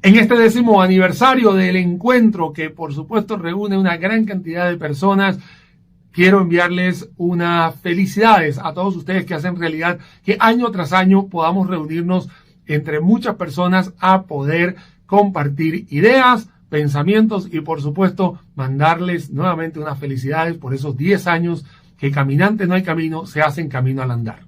En este 10º aniversario del encuentro, que por supuesto reúne una gran cantidad de personas, quiero enviarles unas felicidades a todos ustedes que hacen realidad que año tras año podamos reunirnos entre muchas personas a poder compartir ideas, pensamientos y por supuesto mandarles nuevamente unas felicidades por esos 10 años que caminante no hay camino, se hacen camino al andar.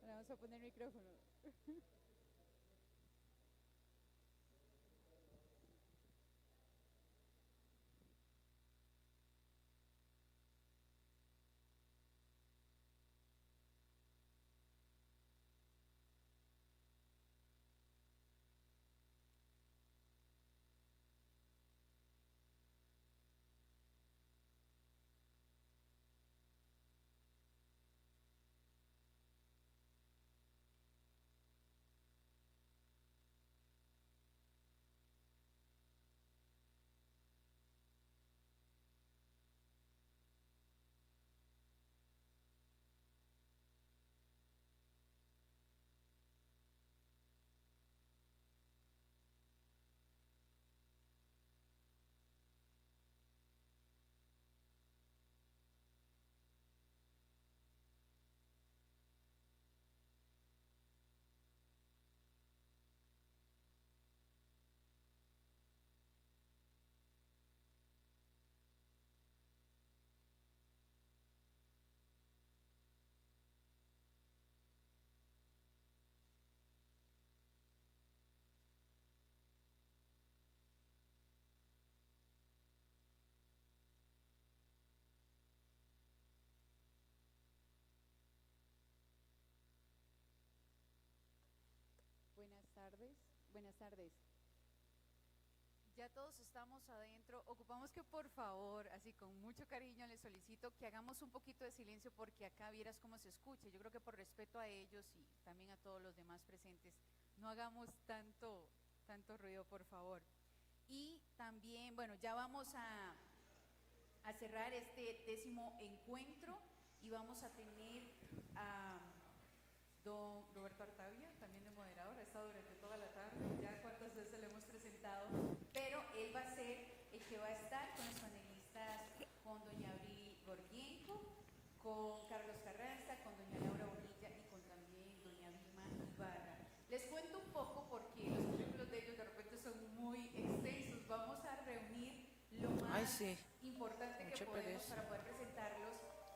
Vamos a poner micrófono. Buenas tardes. Buenas tardes. Ya todos estamos adentro. Ocupamos que por favor, así con mucho cariño les solicito que hagamos un poquito de silencio porque acá vieras cómo se escucha. Yo creo que por respeto a ellos y también a todos los demás presentes, no hagamos tanto ruido, por favor. Y también, bueno, ya vamos a cerrar este 10º encuentro y vamos a tener a don Roberto Artavia, también de moderador, ha estado durante toda la tarde, ya cuántas veces le hemos presentado, pero él va a ser el que va a estar con los panelistas, con doña Abril Gordienko, con Carlos Carranza, con doña Laura Bonilla y con también doña Vilma Ibarra. Les cuento un poco porque los currículos de ellos de repente son muy extensos, vamos a reunir lo más importante que podemos para poder presentarlos,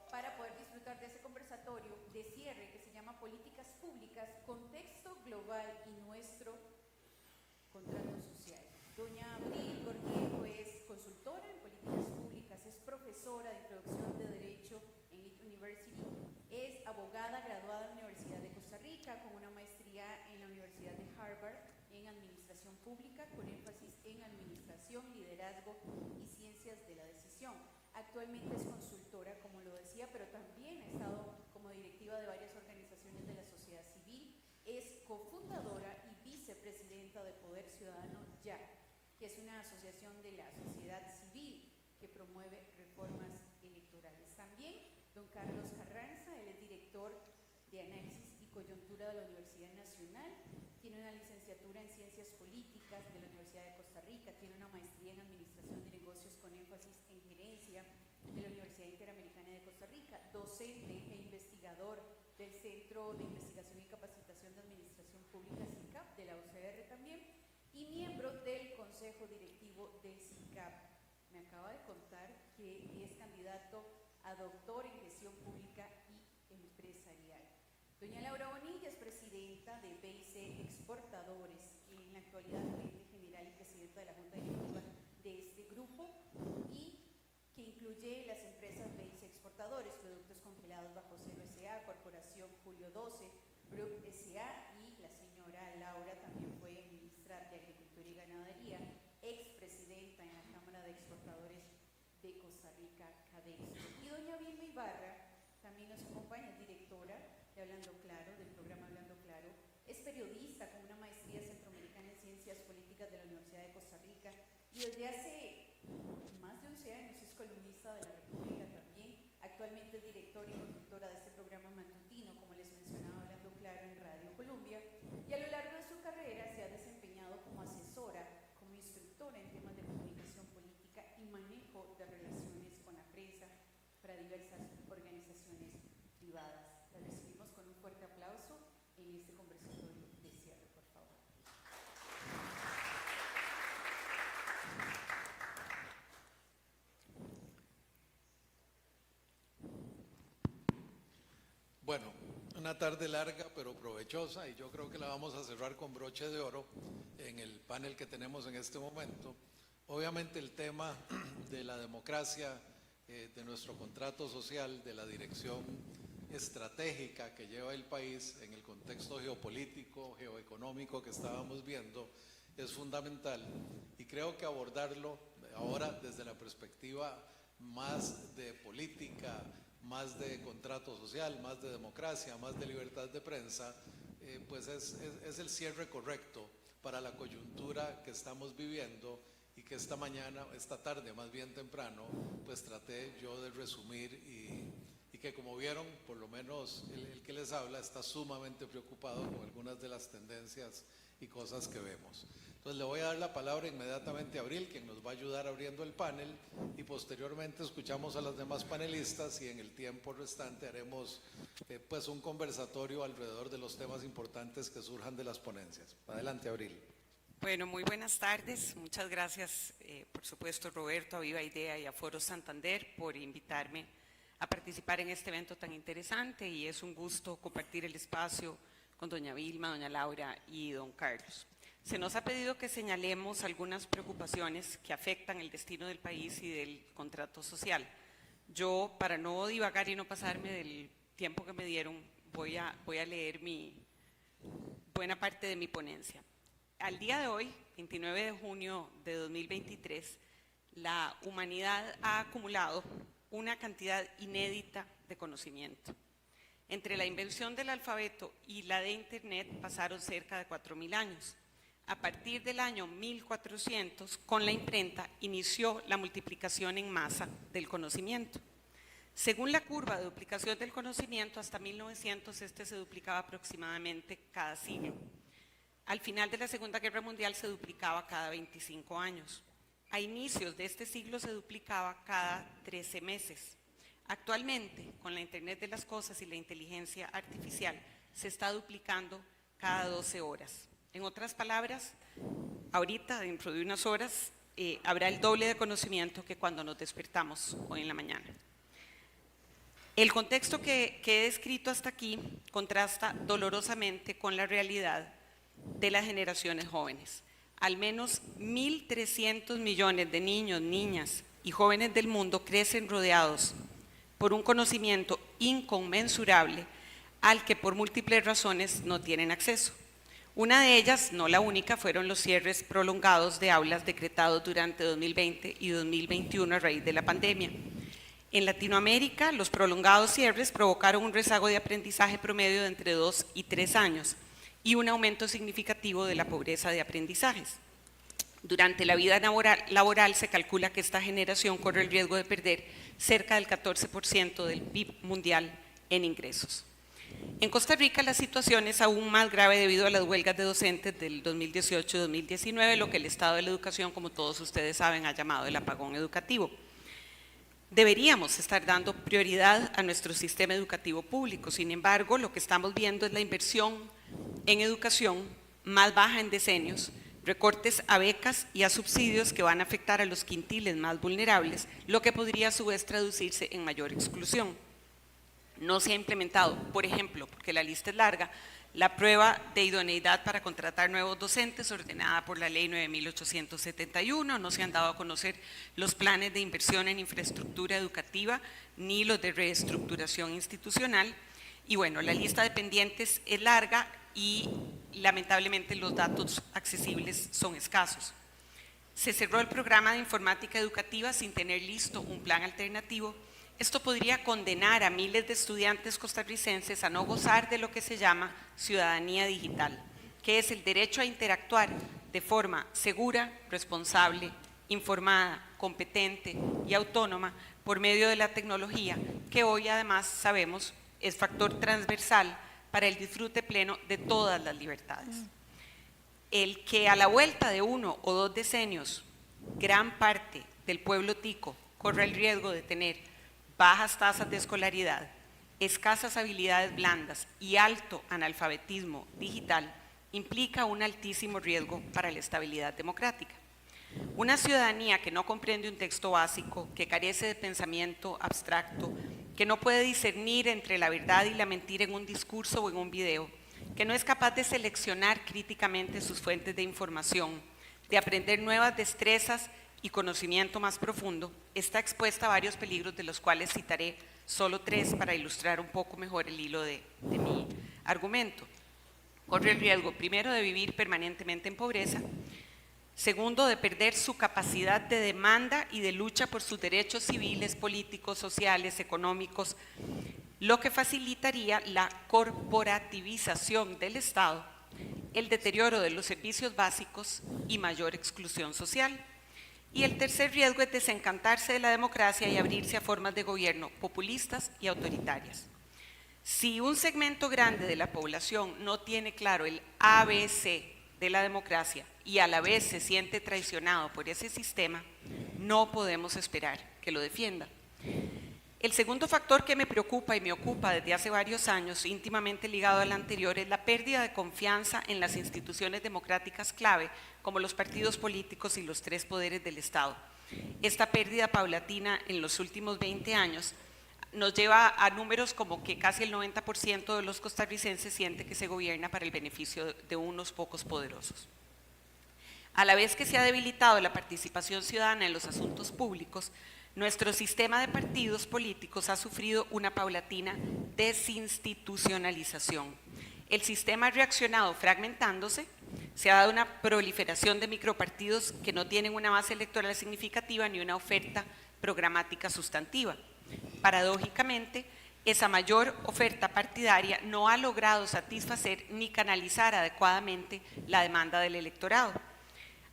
para poder disfrutar de ese conversatorio de cierre que se llama Políticas Públicas, Contexto Global y Nuestro Contrato Social. Doña Abril Gordienko es consultora en políticas públicas, es profesora de introducción de Derecho en Lit University, es abogada graduada en la Universidad de Costa Rica con una maestría en la Universidad de Harvard en Administración Pública con énfasis en Administración, Liderazgo y Ciencias de la Decisión. Actualmente es consultora, como lo decía, pero también ha estado como directiva de varias organizaciones de la sociedad civil. Es cofundadora y vicepresidenta de Poder Ciudadano Ya, que es una asociación de la sociedad civil que promueve reformas electorales. También don Carlos Carranza, él es director de Análisis y Coyuntura de la Universidad Nacional, tiene una licenciatura en Ciencias Políticas de la Universidad de Costa Rica, tiene una maestría en Administración de Negocios con énfasis en Gerencia de la Universidad Interamericana de Costa Rica, docente e investigador del Centro de Investigación y Capacitación de Administración Pública CICAP, de la UCR también, y miembro del Consejo Directivo del CICAP. Me acaba de contar que es candidato a doctor en Gestión Pública y Empresarial. Doña Laura Bonilla es presidenta de BIC Exportadores, en la actualidad gerente general y presidenta de la Junta Directiva de este grupo, y que incluye las empresas BIC Exportadores, Productos Congelados Bajo Cero julio 12, Brooke S.A. y la señora Laura también fue ministra de Agricultura y Ganadería, expresidenta en la Cámara de Exportadores de Costa Rica, Cadexpo. Y doña Vilma Ibarra también nos acompaña, es directora de Hablando Claro, del programa Hablando Claro, es periodista con una maestría centroamericana en Ciencias Políticas de la Universidad de Costa Rica y desde hace más de 11 años es columnista de la República también. Actualmente es directora y conductora de este programa matutino, como les mencionaba, Hablando Claro en Radio Colombia, y a lo largo de su carrera se ha desempeñado como asesora, como instructora en temas de comunicación política y manejo de relaciones con la prensa para diversas organizaciones privadas. La recibimos con un fuerte aplauso en este conversatorio de cierre, por favor. Bueno, una tarde larga pero provechosa, y yo creo que la vamos a cerrar con broche de oro en el panel que tenemos en este momento. Obviamente el tema de la democracia, de nuestro contrato social, de la dirección estratégica que lleva el país en el contexto geopolítico, geoeconómico que estábamos viendo, es fundamental, y creo que abordarlo ahora desde la perspectiva más de política, más de contrato social, más de democracia, más de libertad de prensa, pues es el cierre correcto para la coyuntura que estamos viviendo, y que esta tarde más bien temprano, pues traté yo de resumir, y que, como vieron, por lo menos el que les habla está sumamente preocupado con algunas de las tendencias y cosas que vemos. Entonces le voy a dar la palabra inmediatamente a Abril, quien nos va a ayudar abriendo el panel, y posteriormente escuchamos a las demás panelistas, y en el tiempo restante haremos pues un conversatorio alrededor de los temas importantes que surjan de las ponencias. Adelante, Abril. Bueno, muy buenas tardes. Muchas gracias, por supuesto, Roberto, a Viva Idea y a Foro Santander por invitarme a participar en este evento tan interesante, y es un gusto compartir el espacio con doña Vilma, doña Laura y don Carlos. Se nos ha pedido que señalemos algunas preocupaciones que afectan el destino del país y del contrato social. Yo, para no divagar y no pasarme del tiempo que me dieron, voy a leer buena parte de mi ponencia. Al día de hoy, 29 de junio de 2023, la humanidad ha acumulado una cantidad inédita de conocimiento. Entre la invención del alfabeto y la de Internet pasaron cerca de 4.000 años. A partir del año 1400, con la imprenta, inició la multiplicación en masa del conocimiento. Según la curva de duplicación del conocimiento, hasta 1900 este se duplicaba aproximadamente cada siglo. Al final de la Segunda Guerra Mundial se duplicaba cada 25 años. A inicios de este siglo se duplicaba cada 13 meses. Actualmente, con la Internet de las Cosas y la inteligencia artificial, se está duplicando cada 12 horas. En otras palabras, ahorita, dentro de unas horas, habrá el doble de conocimiento que cuando nos despertamos hoy en la mañana. El contexto que he descrito hasta aquí contrasta dolorosamente con la realidad de las generaciones jóvenes. Al menos 1.300 millones de niños, niñas y jóvenes del mundo crecen rodeados por un conocimiento inconmensurable al que por múltiples razones no tienen acceso. Una de ellas, no la única, fueron los cierres prolongados de aulas decretados durante 2020 y 2021 a raíz de la pandemia. En Latinoamérica, los prolongados cierres provocaron un rezago de aprendizaje promedio de entre 2 y 3 años y un aumento significativo de la pobreza de aprendizajes. Durante la vida laboral se calcula que esta generación corre el riesgo de perder cerca del 14% del PIB mundial en ingresos. En Costa Rica la situación es aún más grave debido a las huelgas de docentes del 2018-2019, lo que el Estado de la Educación, como todos ustedes saben, ha llamado el apagón educativo. Deberíamos estar dando prioridad a nuestro sistema educativo público, sin embargo, lo que estamos viendo es la inversión en educación más baja en decenios, recortes a becas y a subsidios que van a afectar a los quintiles más vulnerables, lo que podría a su vez traducirse en mayor exclusión. No se ha implementado, por ejemplo, porque la lista es larga, la prueba de idoneidad para contratar nuevos docentes ordenada por la ley 9.871, no se han dado a conocer los planes de inversión en infraestructura educativa ni los de reestructuración institucional, Y bueno, la lista de pendientes es larga y lamentablemente los datos accesibles son escasos. Se cerró el programa de informática educativa sin tener listo un plan alternativo. Esto podría condenar a miles de estudiantes costarricenses a no gozar de lo que se llama ciudadanía digital, que es el derecho a interactuar de forma segura, responsable, informada, competente y autónoma por medio de la tecnología, que hoy además sabemos es factor transversal para el disfrute pleno de todas las libertades. El que a la vuelta de 1 o 2 decenios gran parte del pueblo tico corre el riesgo de tener bajas tasas de escolaridad, escasas habilidades blandas y alto analfabetismo digital implica un altísimo riesgo para la estabilidad democrática. Una ciudadanía que no comprende un texto básico, que carece de pensamiento abstracto, que no puede discernir entre la verdad y la mentira en un discurso o en un video, que no es capaz de seleccionar críticamente sus fuentes de información, de aprender nuevas destrezas y conocimiento más profundo, está expuesta a varios peligros, de los cuales citaré solo 3 para ilustrar un poco mejor el hilo de mi argumento. Corre el riesgo, primero, de vivir permanentemente en pobreza; segundo, de perder su capacidad de demanda y de lucha por sus derechos civiles, políticos, sociales, económicos, lo que facilitaría la corporativización del Estado, el deterioro de los servicios básicos y mayor exclusión social. Y el tercer riesgo es desencantarse de la democracia y abrirse a formas de gobierno populistas y autoritarias. Si un segmento grande de la población no tiene claro el ABC de la democracia y a la vez se siente traicionado por ese sistema, no podemos esperar que lo defienda. El segundo factor que me preocupa y me ocupa desde hace varios años, íntimamente ligado al anterior, es la pérdida de confianza en las instituciones democráticas clave, como los partidos políticos y los 3 poderes del Estado. Esta pérdida paulatina en los últimos 20 años nos lleva a números como que casi el 90% de los costarricenses siente que se gobierna para el beneficio de unos pocos poderosos. A la vez que se ha debilitado la participación ciudadana en los asuntos públicos, nuestro sistema de partidos políticos ha sufrido una paulatina desinstitucionalización. El sistema ha reaccionado fragmentándose, se ha dado una proliferación de micropartidos que no tienen una base electoral significativa ni una oferta programática sustantiva. Paradójicamente, esa mayor oferta partidaria no ha logrado satisfacer ni canalizar adecuadamente la demanda del electorado.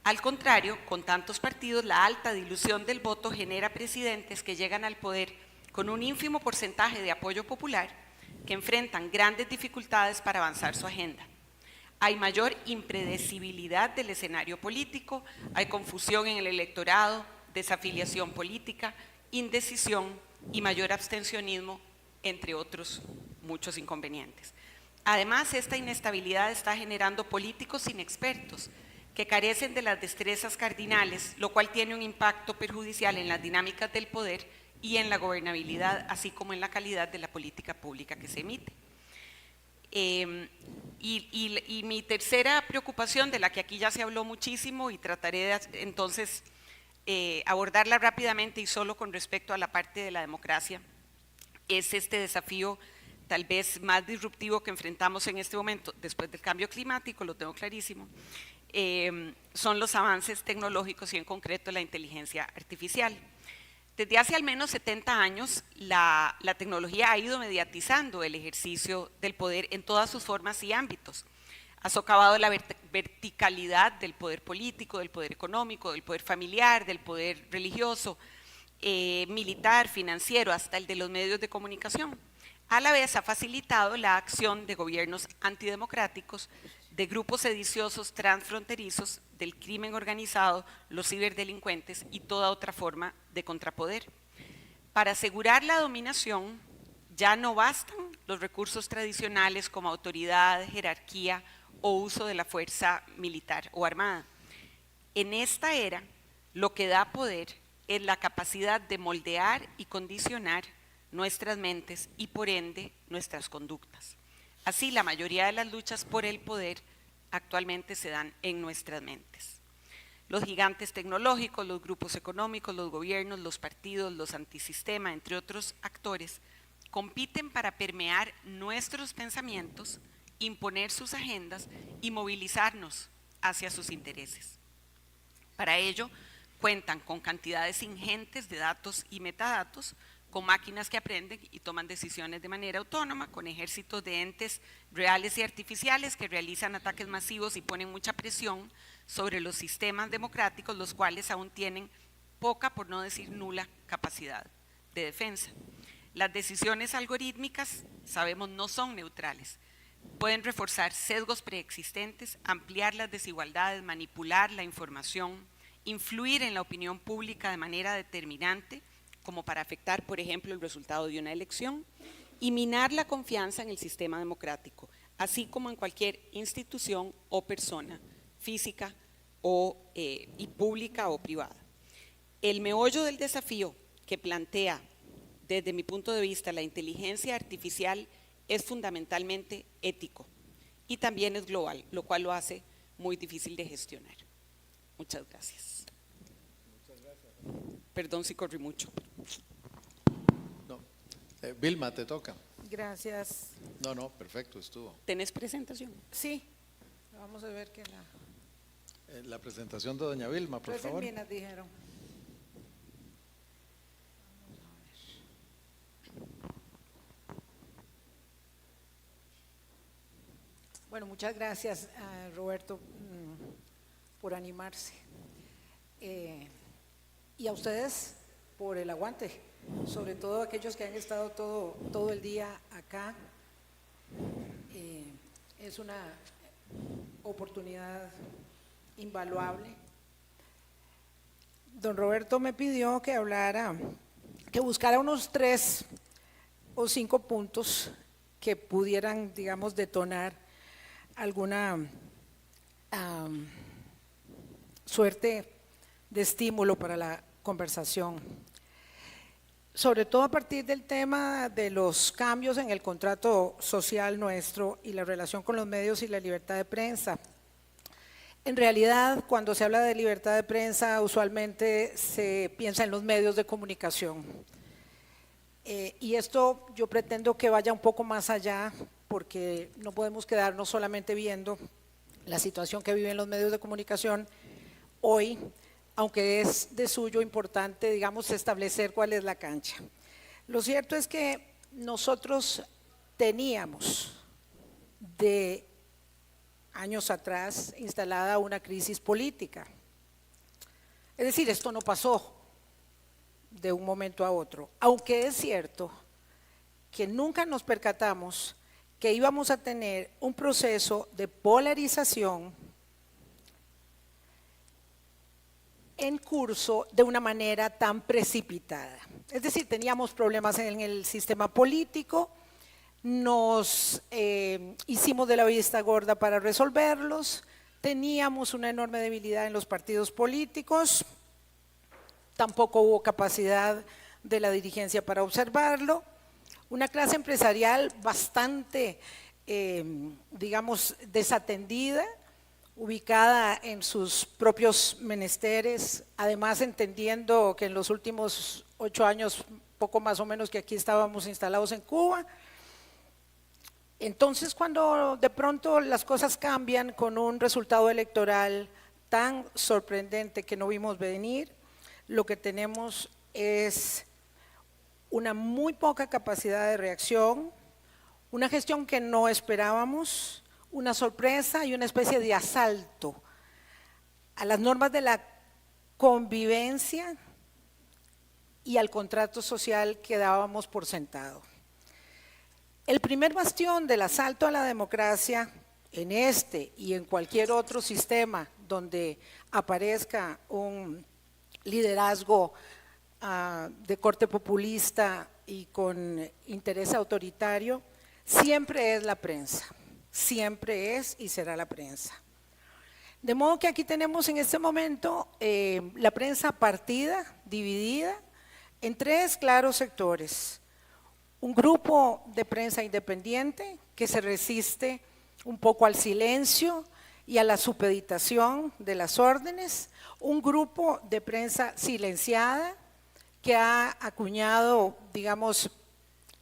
Al contrario, con tantos partidos, la alta dilución del voto genera presidentes que llegan al poder con un ínfimo porcentaje de apoyo popular, que enfrentan grandes dificultades para avanzar su agenda. Hay mayor impredecibilidad del escenario político, hay confusión en el electorado, desafiliación política, indecisión y mayor abstencionismo, entre otros muchos inconvenientes. Además, esta inestabilidad está generando políticos inexpertos que carecen de las destrezas cardinales, lo cual tiene un impacto perjudicial en las dinámicas del poder y en la gobernabilidad, así como en la calidad de la política pública que se emite. Y mi tercera preocupación, de la que aquí ya se habló muchísimo y trataré de entonces abordarla rápidamente y solo con respecto a la parte de la democracia, es este desafío tal vez más disruptivo que enfrentamos en este momento, después del cambio climático, lo tengo clarísimo, son los avances tecnológicos y en concreto la inteligencia artificial. Desde hace al menos 70 años, la tecnología ha ido mediatizando el ejercicio del poder en todas sus formas y ámbitos. Ha socavado la verticalidad del poder político, del poder económico, del poder familiar, del poder religioso, militar, financiero, hasta el de los medios de comunicación. A la vez ha facilitado la acción de gobiernos antidemocráticos, de grupos sediciosos transfronterizos, del crimen organizado, los ciberdelincuentes y toda otra forma de contrapoder. Para asegurar la dominación ya no bastan los recursos tradicionales como autoridad, jerarquía o uso de la fuerza militar o armada. En esta era, lo que da poder es la capacidad de moldear y condicionar nuestras mentes y por ende nuestras conductas. Así, la mayoría de las luchas por el poder actualmente se dan en nuestras mentes. Los gigantes tecnológicos, los grupos económicos, los gobiernos, los partidos, los antisistema, entre otros actores, compiten para permear nuestros pensamientos, imponer sus agendas y movilizarnos hacia sus intereses. Para ello, cuentan con cantidades ingentes de datos y metadatos, con máquinas que aprenden y toman decisiones de manera autónoma, con ejércitos de entes reales y artificiales que realizan ataques masivos y ponen mucha presión sobre los sistemas democráticos, los cuales aún tienen poca, por no decir nula, capacidad de defensa. Las decisiones algorítmicas, sabemos, no son neutrales. Pueden reforzar sesgos preexistentes, ampliar las desigualdades, manipular la información, influir en la opinión pública de manera determinante, como para afectar, por ejemplo, el resultado de una elección, y minar la confianza en el sistema democrático, así como en cualquier institución o persona física y pública o privada. El meollo del desafío que plantea, desde mi punto de vista, la inteligencia artificial es fundamentalmente ético y también es global, lo cual lo hace muy difícil de gestionar. Muchas gracias. Perdón si corrí mucho. No. Vilma, te toca. Gracias. No, perfecto, estuvo. ¿Tenés presentación? Sí, vamos a ver que La presentación de doña Vilma, por favor. Minas dijeron. Bueno, muchas gracias a Roberto por animarse y a ustedes por el aguante, sobre todo aquellos que han estado todo el día acá. Es una oportunidad invaluable. Don Roberto me pidió que buscara unos 3 o 5 puntos que pudieran, digamos, detonar alguna suerte de estímulo para la conversación, sobre todo a partir del tema de los cambios en el contrato social nuestro y la relación con los medios y la libertad de prensa. En realidad, cuando se habla de libertad de prensa, usualmente se piensa en los medios de comunicación. Y esto yo pretendo que vaya un poco más allá, porque no podemos quedarnos solamente viendo la situación que viven los medios de comunicación hoy, aunque es de suyo importante, digamos, establecer cuál es la cancha. Lo cierto es que nosotros teníamos de años atrás instalada una crisis política. Es decir, esto no pasó de un momento a otro, aunque es cierto que nunca nos percatamos que íbamos a tener un proceso de polarización en curso de una manera tan precipitada. Es decir, teníamos problemas en el sistema político, nos hicimos de la vista gorda para resolverlos, teníamos una enorme debilidad en los partidos políticos, tampoco hubo capacidad de la dirigencia para observarlo, una clase empresarial bastante, digamos, desatendida, ubicada en sus propios menesteres, además entendiendo que en los últimos 8 años, poco más o menos, que aquí estábamos instalados en Cuba. Entonces, cuando de pronto las cosas cambian con un resultado electoral tan sorprendente que no vimos venir, lo que tenemos es una muy poca capacidad de reacción, una gestión que no esperábamos, una sorpresa y una especie de asalto a las normas de la convivencia y al contrato social que dábamos por sentado. El primer bastión del asalto a la democracia en este y en cualquier otro sistema donde aparezca un liderazgo de corte populista y con interés autoritario, siempre es la prensa, siempre es y será la prensa. De modo que aquí tenemos en este momento la prensa partida, dividida en 3 claros sectores. Un grupo de prensa independiente que se resiste un poco al silencio y a la supeditación de las órdenes, un grupo de prensa silenciada que ha acuñado, digamos,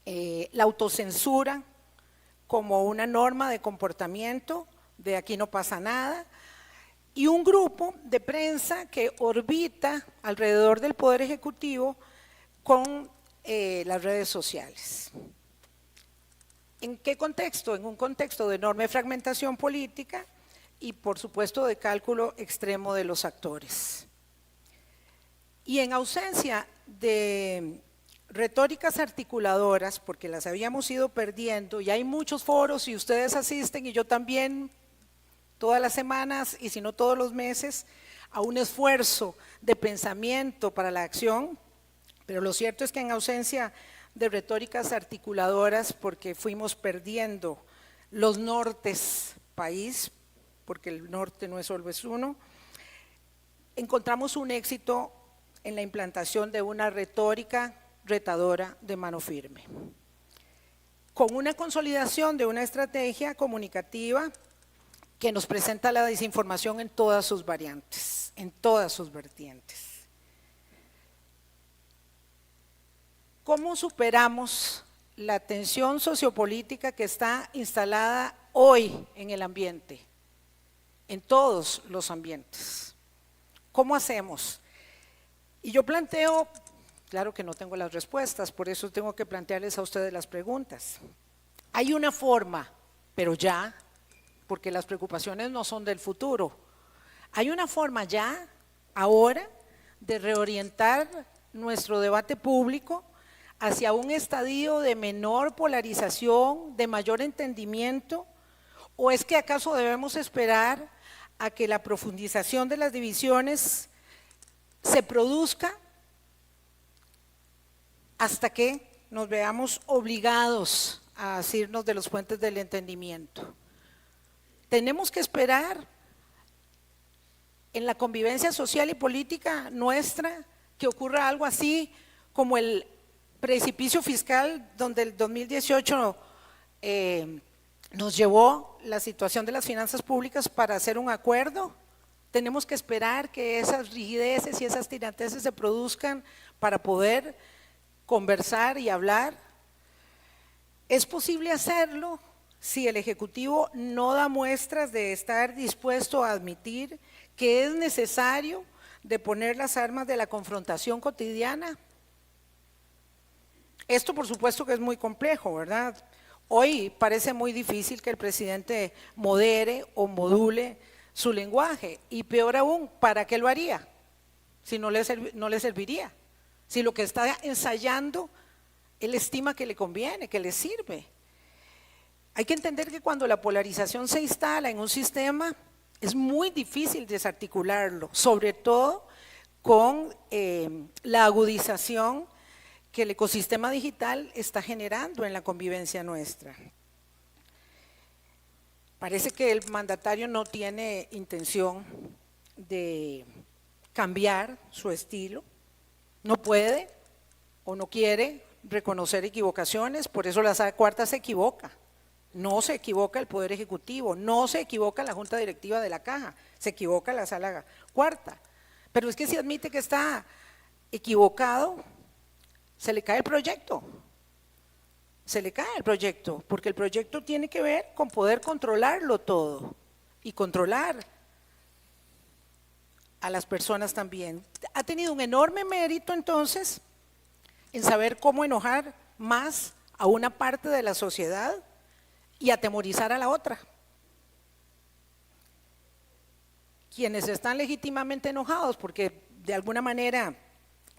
la autocensura como una norma de comportamiento, de aquí no pasa nada, y un grupo de prensa que orbita alrededor del Poder Ejecutivo con las redes sociales. ¿En qué contexto? En un contexto de enorme fragmentación política y por supuesto de cálculo extremo de los actores. Y en ausencia de retóricas articuladoras, porque las habíamos ido perdiendo, y hay muchos foros y ustedes asisten y yo también, todas las semanas y si no todos los meses, a un esfuerzo de pensamiento para la acción, pero lo cierto es que en ausencia de retóricas articuladoras, porque fuimos perdiendo los nortes país, porque el norte no es solo es uno, encontramos un éxito en la implantación de una retórica retadora de mano firme, con una consolidación de una estrategia comunicativa que nos presenta la desinformación en todas sus variantes, en todas sus vertientes. ¿Cómo superamos la tensión sociopolítica que está instalada hoy en el ambiente, en todos los ambientes? ¿Cómo hacemos? Y yo planteo, claro que no tengo las respuestas, por eso tengo que plantearles a ustedes las preguntas. Hay una forma, pero ya, porque las preocupaciones no son del futuro, hay una forma ya, ahora, de reorientar nuestro debate público hacia un estadio de menor polarización, de mayor entendimiento, o es que acaso debemos esperar a que la profundización de las divisiones se produzca hasta que nos veamos obligados a asirnos de los puentes del entendimiento? Tenemos que esperar en la convivencia social y política nuestra que ocurra algo así como el precipicio fiscal donde el 2018 nos llevó la situación de las finanzas públicas para hacer un acuerdo. Tenemos que esperar que esas rigideces y esas tiranteses se produzcan para poder conversar y hablar. ¿Es posible hacerlo si el Ejecutivo no da muestras de estar dispuesto a admitir que es necesario deponer las armas de la confrontación cotidiana? Esto por supuesto que es muy complejo, ¿verdad? Hoy parece muy difícil que el presidente modere o module su lenguaje, y peor aún, ¿para qué lo haría? Si no le serviría, si lo que está ensayando él estima que le conviene, que le sirve. Hay que entender que cuando la polarización se instala en un sistema es muy difícil desarticularlo, sobre todo con la agudización que el ecosistema digital está generando en la convivencia nuestra. Parece que el mandatario no tiene intención de cambiar su estilo, no puede o no quiere reconocer equivocaciones, por eso la Sala Cuarta se equivoca. No se equivoca el Poder Ejecutivo, no se equivoca la Junta Directiva de la Caja, se equivoca la Sala Cuarta. Pero es que si admite que está equivocado, se le cae el proyecto. Se le cae el proyecto, porque el proyecto tiene que ver con poder controlarlo todo y controlar a las personas también. Ha tenido un enorme mérito entonces en saber cómo enojar más a una parte de la sociedad y atemorizar a la otra. Quienes están legítimamente enojados porque de alguna manera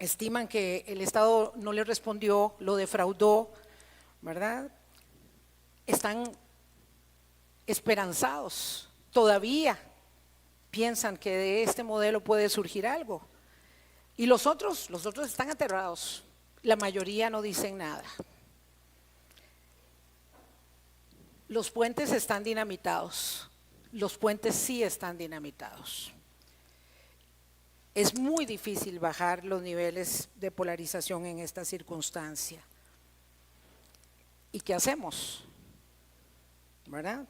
estiman que el Estado no les respondió, lo defraudó, ¿verdad? Están esperanzados, todavía piensan que de este modelo puede surgir algo. Y los otros están aterrados, la mayoría no dicen nada. Los puentes están dinamitados, los puentes sí están dinamitados. Es muy difícil bajar los niveles de polarización en esta circunstancia. ¿Y qué hacemos? ¿Verdad?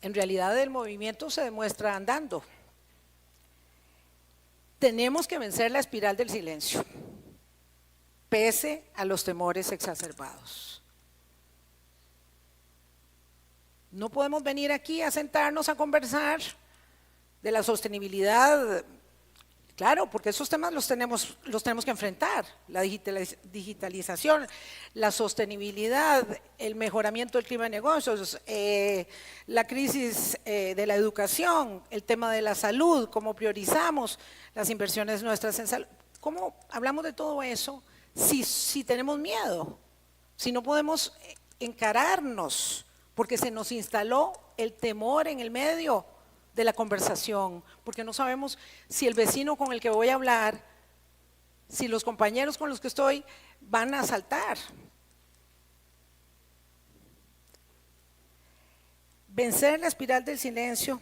En realidad el movimiento se demuestra andando. Tenemos que vencer la espiral del silencio. pese a los temores exacerbados. No podemos venir aquí a sentarnos a conversar de la sostenibilidad, claro, porque esos temas los tenemos que enfrentar, la digitalización, la sostenibilidad, el mejoramiento del clima de negocios, la crisis de la educación, el tema de la salud, cómo priorizamos las inversiones nuestras en salud. ¿Cómo hablamos de todo eso si tenemos miedo? Si no podemos encararnos, porque se nos instaló el temor en el medio de la conversación, porque no sabemos si el vecino con el que voy a hablar, si los compañeros con los que estoy van a saltar. Vencer la espiral del silencio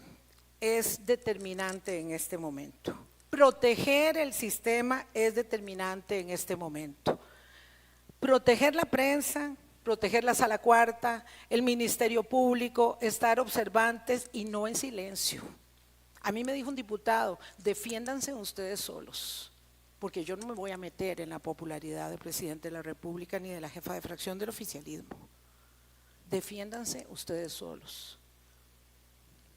es determinante en este momento. Proteger el sistema es determinante en este momento. Proteger la prensa, proteger la sala cuarta, el Ministerio Público, estar observantes y no en silencio. A mí me dijo un diputado, defiéndanse ustedes solos, porque yo no me voy a meter en la popularidad del presidente de la República ni de la jefa de fracción del oficialismo. Defiéndanse ustedes solos.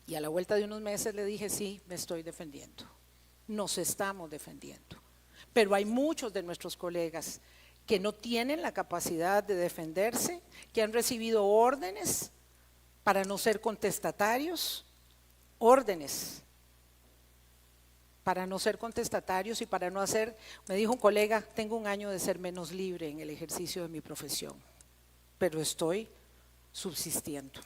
Y a la vuelta de unos meses le dije, sí, me estoy defendiendo. Nos estamos defendiendo. Pero hay muchos de nuestros colegas que no tienen la capacidad de defenderse, que han recibido órdenes para no ser contestatarios, órdenes para no ser contestatarios y para no hacer, me dijo un colega, tengo un año de ser menos libre en el ejercicio de mi profesión, pero estoy subsistiendo.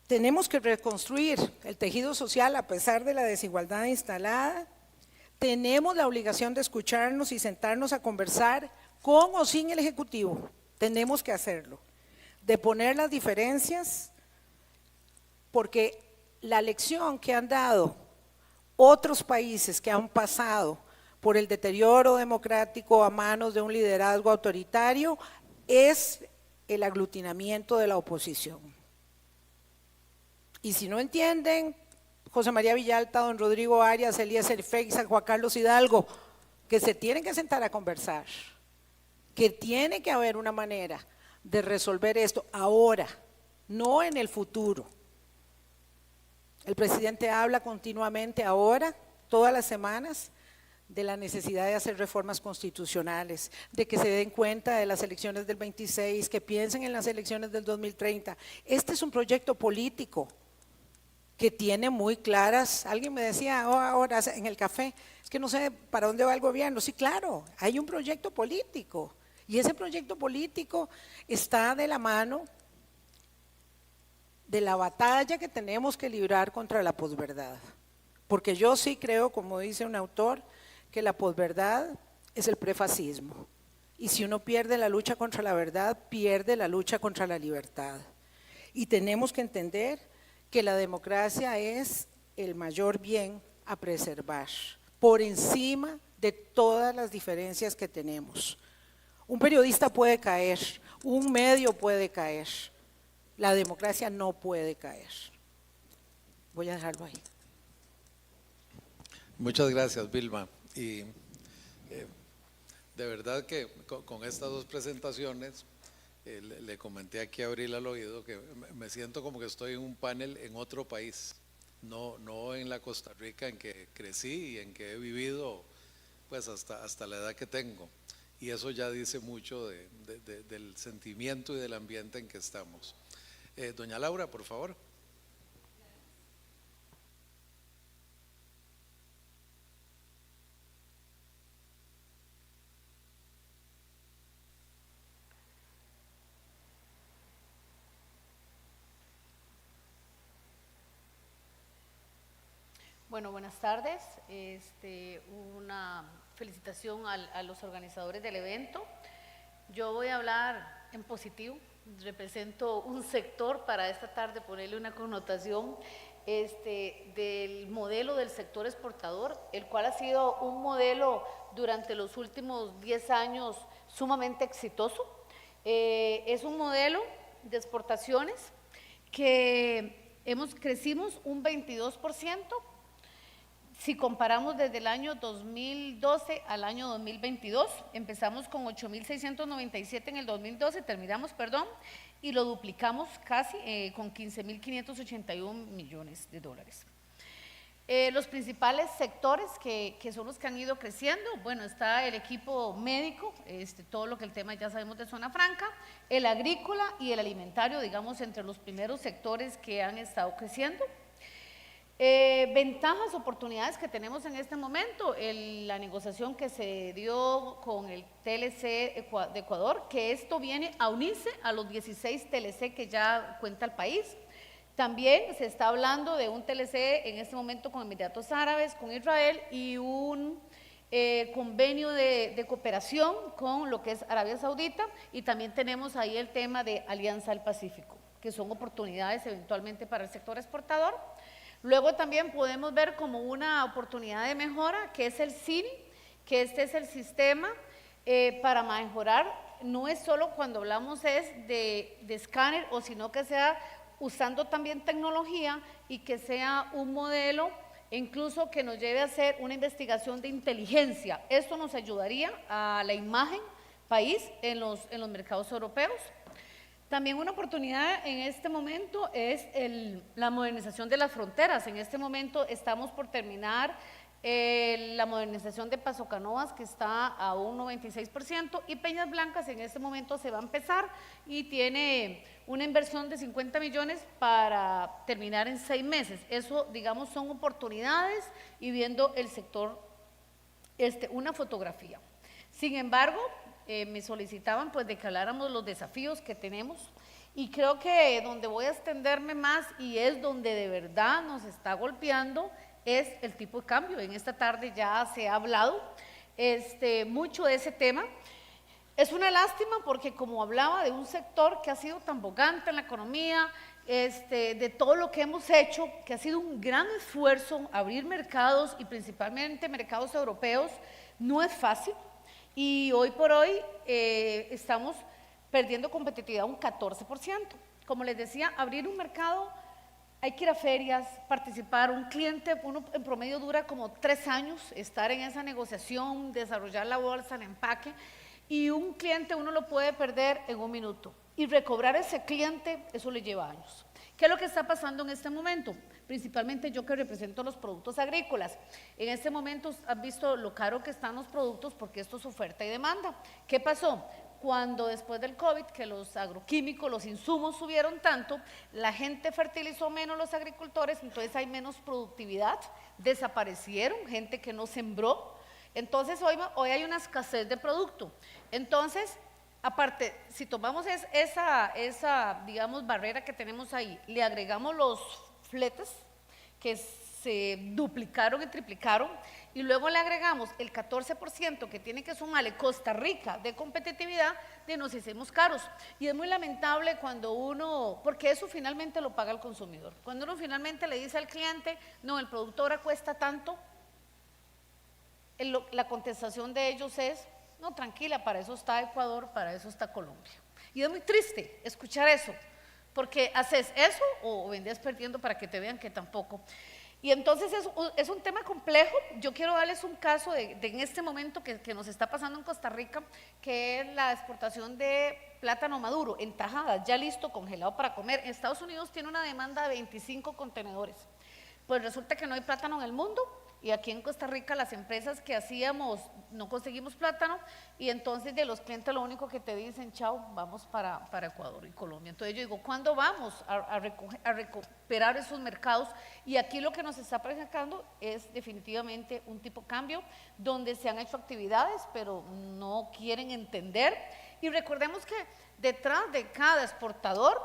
Tenemos que reconstruir el tejido social a pesar de la desigualdad instalada. Tenemos la obligación de escucharnos y sentarnos a conversar con o sin el Ejecutivo. Tenemos que hacerlo. De poner las diferencias, porque la lección que han dado otros países que han pasado por el deterioro democrático a manos de un liderazgo autoritario es el aglutinamiento de la oposición. Y si no entienden, José María Villalta, don Rodrigo Arias, Eliezer Feixa, Juan Carlos Hidalgo, que se tienen que sentar a conversar, que tiene que haber una manera de resolver esto ahora, no en el futuro. El presidente habla continuamente ahora, todas las semanas, de la necesidad de hacer reformas constitucionales, de que se den cuenta de las elecciones del 26, que piensen en las elecciones del 2030. Este es un proyecto político que tiene muy claras, alguien me decía ahora en el café, es que no sé para dónde va el gobierno. Sí, claro, hay un proyecto político y ese proyecto político está de la mano de la batalla que tenemos que librar contra la posverdad, porque yo sí creo, como dice un autor, que la posverdad es el prefascismo, y si uno pierde la lucha contra la verdad, pierde la lucha contra la libertad, y tenemos que entender que la democracia es el mayor bien a preservar, por encima de todas las diferencias que tenemos. Un periodista puede caer, un medio puede caer, la democracia no puede caer. Voy a dejarlo ahí. Muchas gracias, Vilma. Y de verdad que con estas dos presentaciones, le comenté aquí a Abril al oído que me siento como que estoy en un panel en otro país, no en la Costa Rica en que crecí y en que he vivido pues hasta la edad que tengo. Y eso ya dice mucho del sentimiento y del ambiente en que estamos. Doña Laura, por favor. Bueno, buenas tardes. Una felicitación a los organizadores del evento. Yo voy a hablar en positivo. Represento un sector para esta tarde, ponerle una connotación del modelo del sector exportador, el cual ha sido un modelo durante los últimos 10 años sumamente exitoso. Es un modelo de exportaciones que crecimos un 22%. Si comparamos desde el año 2012 al año 2022, empezamos con 8.697 en el 2012, terminamos, perdón, y lo duplicamos casi con 15.581 millones de dólares. Los principales sectores que son los que han ido creciendo, bueno, está el equipo médico, todo lo que el tema ya sabemos de zona franca, el agrícola y el alimentario, digamos, entre los primeros sectores que han estado creciendo. Ventajas, oportunidades que tenemos en este momento, la negociación que se dio con el TLC de Ecuador, que esto viene a unirse a los 16 TLC que ya cuenta el país. También se está hablando de un TLC en este momento con Emiratos Árabes, con Israel y un convenio de cooperación con lo que es Arabia Saudita, y también tenemos ahí el tema de Alianza del Pacífico, que son oportunidades eventualmente para el sector exportador. Luego también podemos ver como una oportunidad de mejora, que es el CINI, que este es el sistema para mejorar, no es solo cuando hablamos de escáner, o sino que sea usando también tecnología y que sea un modelo incluso que nos lleve a hacer una investigación de inteligencia. Esto nos ayudaría a la imagen país en los mercados europeos. También una oportunidad en este momento es la modernización de las fronteras. En este momento estamos por terminar la modernización de Paso Canoas, que está a un 96%, y Peñas Blancas en este momento se va a empezar y tiene una inversión de 50 millones para terminar en 6 meses. Eso, digamos, son oportunidades y viendo el sector, una fotografía. Sin embargo, me solicitaban pues de que habláramos los desafíos que tenemos, y creo que donde voy a extenderme más y es donde de verdad nos está golpeando es el tipo de cambio. En esta tarde ya se ha hablado mucho de ese tema. Es una lástima porque como hablaba de un sector que ha sido tan bogante en la economía, de todo lo que hemos hecho, que ha sido un gran esfuerzo abrir mercados y principalmente mercados europeos, no es fácil. Y hoy por hoy estamos perdiendo competitividad un 14%. Como les decía, abrir un mercado, hay que ir a ferias, participar, un cliente, uno en promedio dura como 3 años estar en esa negociación, desarrollar la bolsa, el empaque, y un cliente uno lo puede perder en 1 minuto. Y recobrar ese cliente, eso le lleva años. ¿Qué es lo que está pasando en este momento? Principalmente yo que represento los productos agrícolas. En este momento han visto lo caro que están los productos porque esto es oferta y demanda. ¿Qué pasó? Cuando después del COVID, que los agroquímicos, los insumos subieron tanto, la gente fertilizó menos, los agricultores, entonces hay menos productividad, desaparecieron gente que no sembró, entonces hoy hay una escasez de producto. Entonces, aparte, si tomamos esa digamos, barrera que tenemos ahí, le agregamos los fletes que se duplicaron y triplicaron, y luego le agregamos el 14% que tiene que sumarle Costa Rica de competitividad, nos hicimos caros. Y es muy lamentable cuando uno, porque eso finalmente lo paga el consumidor, cuando uno finalmente le dice al cliente, no, el producto ahora cuesta tanto, la contestación de ellos es, no, tranquila, para eso está Ecuador, para eso está Colombia. Y es muy triste escuchar eso, porque haces eso o vendés perdiendo para que te vean que tampoco. Y entonces es un tema complejo. Yo quiero darles un caso de en este momento que nos está pasando en Costa Rica, que es la exportación de plátano maduro en tajadas, ya listo, congelado para comer. En Estados Unidos tiene una demanda de 25 contenedores. Pues resulta que no hay plátano en el mundo, y aquí en Costa Rica las empresas que hacíamos no conseguimos plátano, y entonces de los clientes lo único que te dicen, chao, vamos para Ecuador y Colombia. Entonces yo digo, ¿cuándo vamos a recuperar esos mercados? Y aquí lo que nos está presentando es definitivamente un tipo de cambio donde se han hecho actividades pero no quieren entender. Y recordemos que detrás de cada exportador,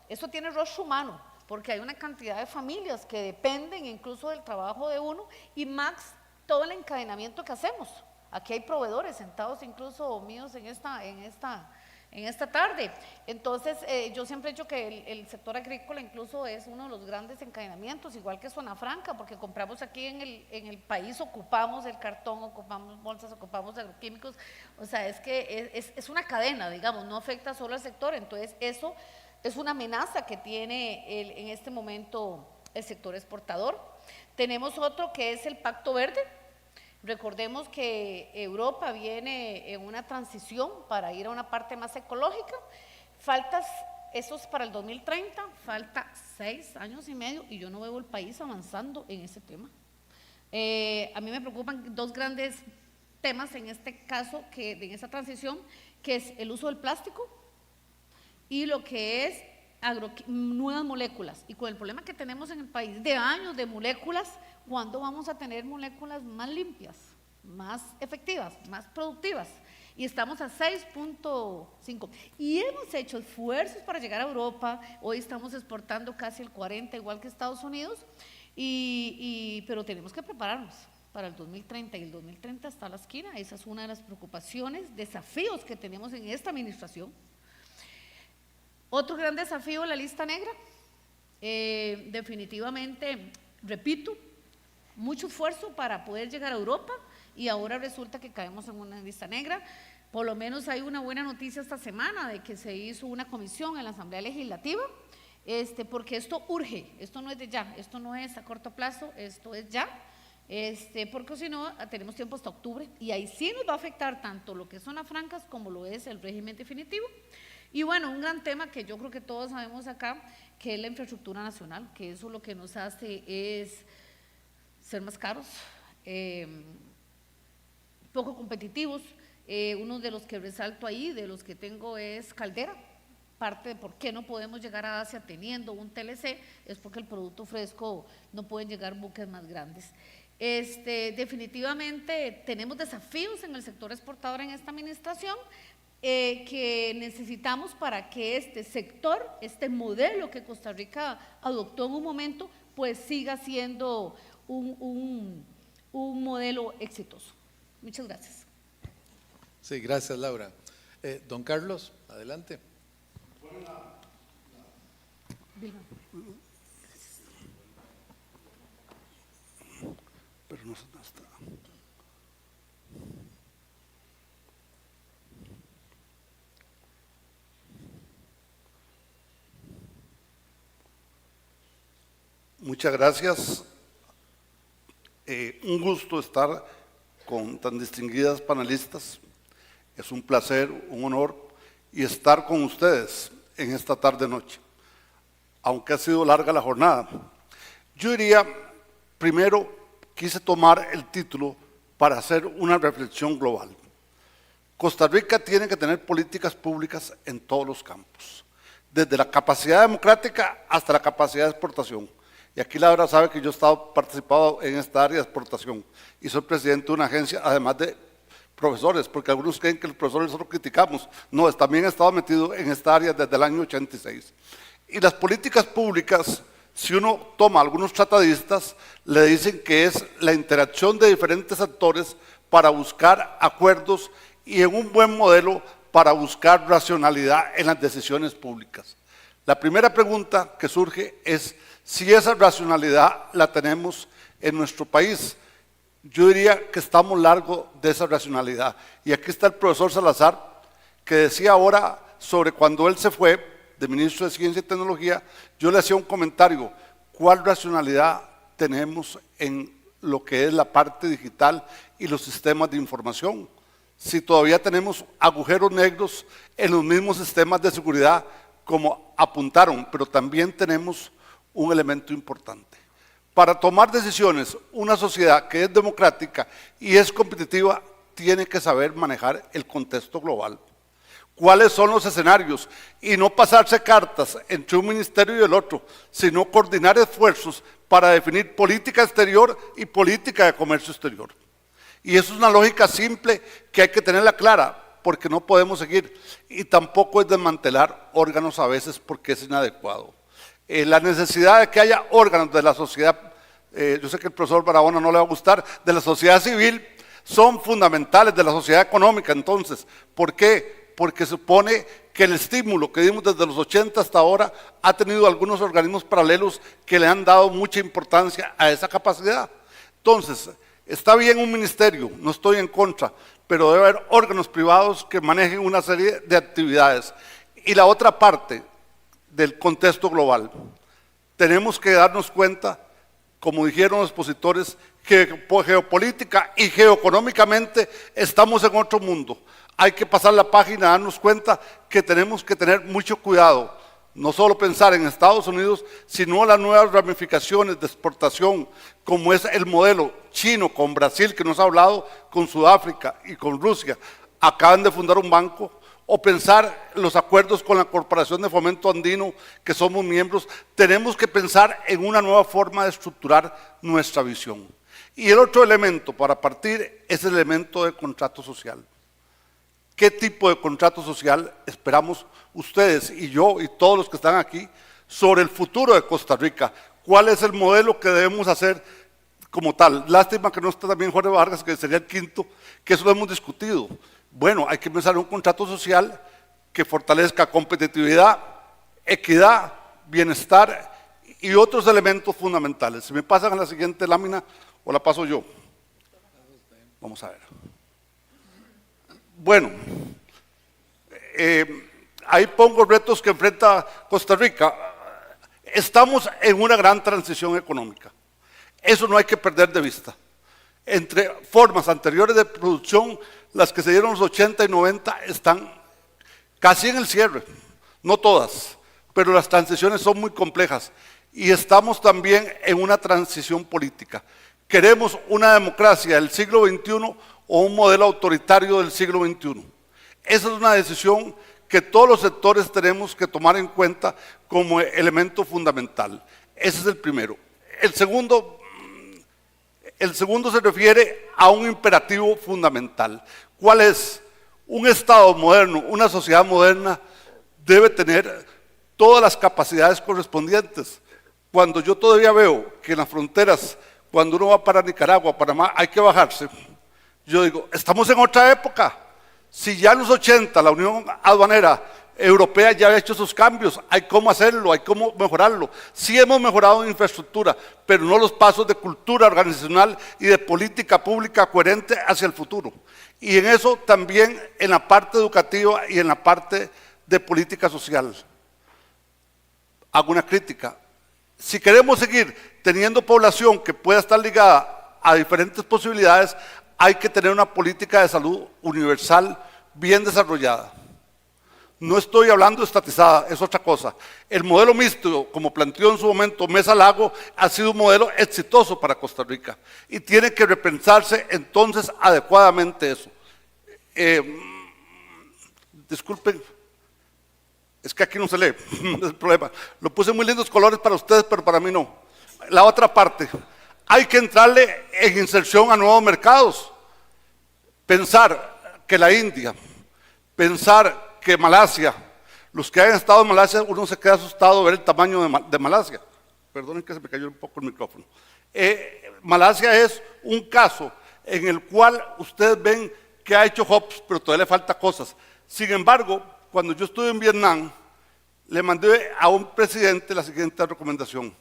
eso tiene rostro humano, porque hay una cantidad de familias que dependen incluso del trabajo de uno, y más todo el encadenamiento que hacemos. Aquí hay proveedores sentados incluso míos en esta tarde. Entonces yo siempre he dicho que el sector agrícola incluso es uno de los grandes encadenamientos, igual que Zona Franca, porque compramos aquí en el país, ocupamos el cartón, ocupamos bolsas, ocupamos agroquímicos, o sea, es que es una cadena, digamos, no afecta solo al sector. Entonces eso es una amenaza que tiene en este momento el sector exportador. Tenemos otro que es el Pacto Verde. Recordemos que Europa viene en una transición para ir a una parte más ecológica. Eso es para el 2030, falta 6 años y medio y yo no veo el país avanzando en ese tema. A mí me preocupan 2 grandes temas en este caso, en esa transición, que es el uso del plástico y lo que es nuevas moléculas. Y con el problema que tenemos en el país de años de moléculas, ¿cuándo vamos a tener moléculas más limpias, más efectivas, más productivas? Y estamos a 6.5. Y hemos hecho esfuerzos para llegar a Europa. Hoy estamos exportando casi el 40, igual que Estados Unidos, pero tenemos que prepararnos para el 2030, y el 2030 está a la esquina. Esa es una de las preocupaciones, desafíos que tenemos en esta administración. Otro gran desafío, la lista negra. Definitivamente, repito, mucho esfuerzo para poder llegar a Europa y ahora resulta que caemos en una lista negra. Por lo menos hay una buena noticia esta semana de que se hizo una comisión en la Asamblea Legislativa, porque esto urge, esto no es de ya, esto no es a corto plazo, esto es ya, porque si no tenemos tiempo hasta octubre y ahí sí nos va a afectar tanto lo que son zonas francas como lo es el régimen definitivo. Y bueno, un gran tema que yo creo que todos sabemos acá, que es la infraestructura nacional, que eso lo que nos hace es ser más caros, poco competitivos. Uno de los que resalto ahí, de los que tengo, es Caldera. Parte de por qué no podemos llegar a Asia teniendo un TLC es porque el producto fresco no pueden llegar buques más grandes. Definitivamente tenemos desafíos en el sector exportador en esta administración, que necesitamos para que este sector, este modelo que Costa Rica adoptó en un momento, pues siga siendo un modelo exitoso. Muchas gracias. Sí, gracias, Laura. Don Carlos, adelante. Pero no está. Muchas gracias. Un gusto estar con tan distinguidas panelistas. Es un placer, un honor, y estar con ustedes en esta tarde-noche, aunque ha sido larga la jornada. Yo diría, primero, quise tomar el título para hacer una reflexión global. Costa Rica tiene que tener políticas públicas en todos los campos, desde la capacidad democrática hasta la capacidad de exportación. Y aquí Laura sabe que yo he estado participado en esta área de exportación y soy presidente de una agencia, además de profesores, porque algunos creen que los profesores solo criticamos. No, también he estado metido en esta área desde el año 86. Y las políticas públicas, si uno toma a algunos tratadistas, le dicen que es la interacción de diferentes actores para buscar acuerdos y en un buen modelo para buscar racionalidad en las decisiones públicas. La primera pregunta que surge es si esa racionalidad la tenemos en nuestro país. Yo diría que estamos largo de esa racionalidad. Y aquí está el profesor Salazar, que decía ahora sobre cuando él se fue de ministro de Ciencia y Tecnología, yo le hacía un comentario, ¿cuál racionalidad tenemos en lo que es la parte digital y los sistemas de información? Si todavía tenemos agujeros negros en los mismos sistemas de seguridad como apuntaron, pero también tenemos un elemento importante. Para tomar decisiones, una sociedad que es democrática y es competitiva tiene que saber manejar el contexto global. ¿Cuáles son los escenarios? Y no pasarse cartas entre un ministerio y el otro, sino coordinar esfuerzos para definir política exterior y política de comercio exterior. Y eso es una lógica simple que hay que tenerla clara, porque no podemos seguir. Y tampoco es desmantelar órganos a veces porque es inadecuado. La necesidad de que haya órganos de la sociedad, yo sé que el profesor Barahona no le va a gustar, de la sociedad civil, son fundamentales de la sociedad económica. Entonces, ¿por qué? Porque supone que el estímulo que dimos desde los 80 hasta ahora ha tenido algunos organismos paralelos que le han dado mucha importancia a esa capacidad. Entonces, está bien un ministerio, no estoy en contra, pero debe haber órganos privados que manejen una serie de actividades. Y la otra parte del contexto global, tenemos que darnos cuenta como dijeron los expositores, geopolítica y geoeconómicamente estamos en otro mundo. Hay que pasar la página, darnos cuenta que tenemos que tener mucho cuidado. No solo pensar en Estados Unidos, sino las nuevas ramificaciones de exportación, como es el modelo chino con Brasil, que nos ha hablado, con Sudáfrica y con Rusia. Acaban de fundar un banco, o pensar los acuerdos con la Corporación de Fomento Andino, que somos miembros. Tenemos que pensar en una nueva forma de estructurar nuestra visión. Y el otro elemento para partir es el elemento de contrato social. ¿Qué tipo de contrato social esperamos ustedes y yo y todos los que están aquí sobre el futuro de Costa Rica? ¿Cuál es el modelo que debemos hacer como tal? Lástima que no está también Jorge Vargas, que sería el quinto, que eso lo hemos discutido. Bueno, hay que pensar en un contrato social que fortalezca competitividad, equidad, bienestar y otros elementos fundamentales. Si me pasan a la siguiente lámina o la paso yo. Vamos a ver. Bueno, ahí pongo retos que enfrenta Costa Rica. Estamos en una gran transición económica. Eso no hay que perder de vista. Entre formas anteriores de producción, las que se dieron en los 80 y 90 están casi en el cierre. No todas, pero las transiciones son muy complejas. Y estamos también en una transición política. ¿Queremos una democracia del siglo XXI o un modelo autoritario del siglo XXI? Esa es una decisión que todos los sectores tenemos que tomar en cuenta como elemento fundamental. Ese es el primero. El segundo se refiere a un imperativo fundamental. ¿Cuál es? Un Estado moderno, una sociedad moderna debe tener todas las capacidades correspondientes. Cuando yo todavía veo que en las fronteras, cuando uno va para Nicaragua, Panamá, hay que bajarse, yo digo, estamos en otra época. Si ya en los 80 la Unión Aduanera Europea ya ha hecho esos cambios, hay cómo hacerlo, hay cómo mejorarlo. Sí hemos mejorado en infraestructura, pero no los pasos de cultura organizacional y de política pública coherente hacia el futuro. Y en eso también en la parte educativa y en la parte de política social. Hago una crítica. Si queremos seguir teniendo población que pueda estar ligada a diferentes posibilidades, hay que tener una política de salud universal bien desarrollada. No estoy hablando de estatizada, es otra cosa. El modelo mixto, como planteó en su momento Mesa Lago, ha sido un modelo exitoso para Costa Rica y tiene que repensarse entonces adecuadamente eso. Disculpen, es que aquí no se lee, es el problema. Lo puse muy lindos colores para ustedes, pero para mí no. La otra parte, hay que entrarle en inserción a nuevos mercados. Pensar que la India, pensar que Malasia, los que hayan estado en Malasia, uno se queda asustado de ver el tamaño de Malasia. Perdonen que se me cayó un poco el micrófono. Malasia es un caso en el cual ustedes ven que ha hecho hops, pero todavía le falta cosas. Sin embargo, cuando yo estuve en Vietnam, le mandé a un presidente la siguiente recomendación: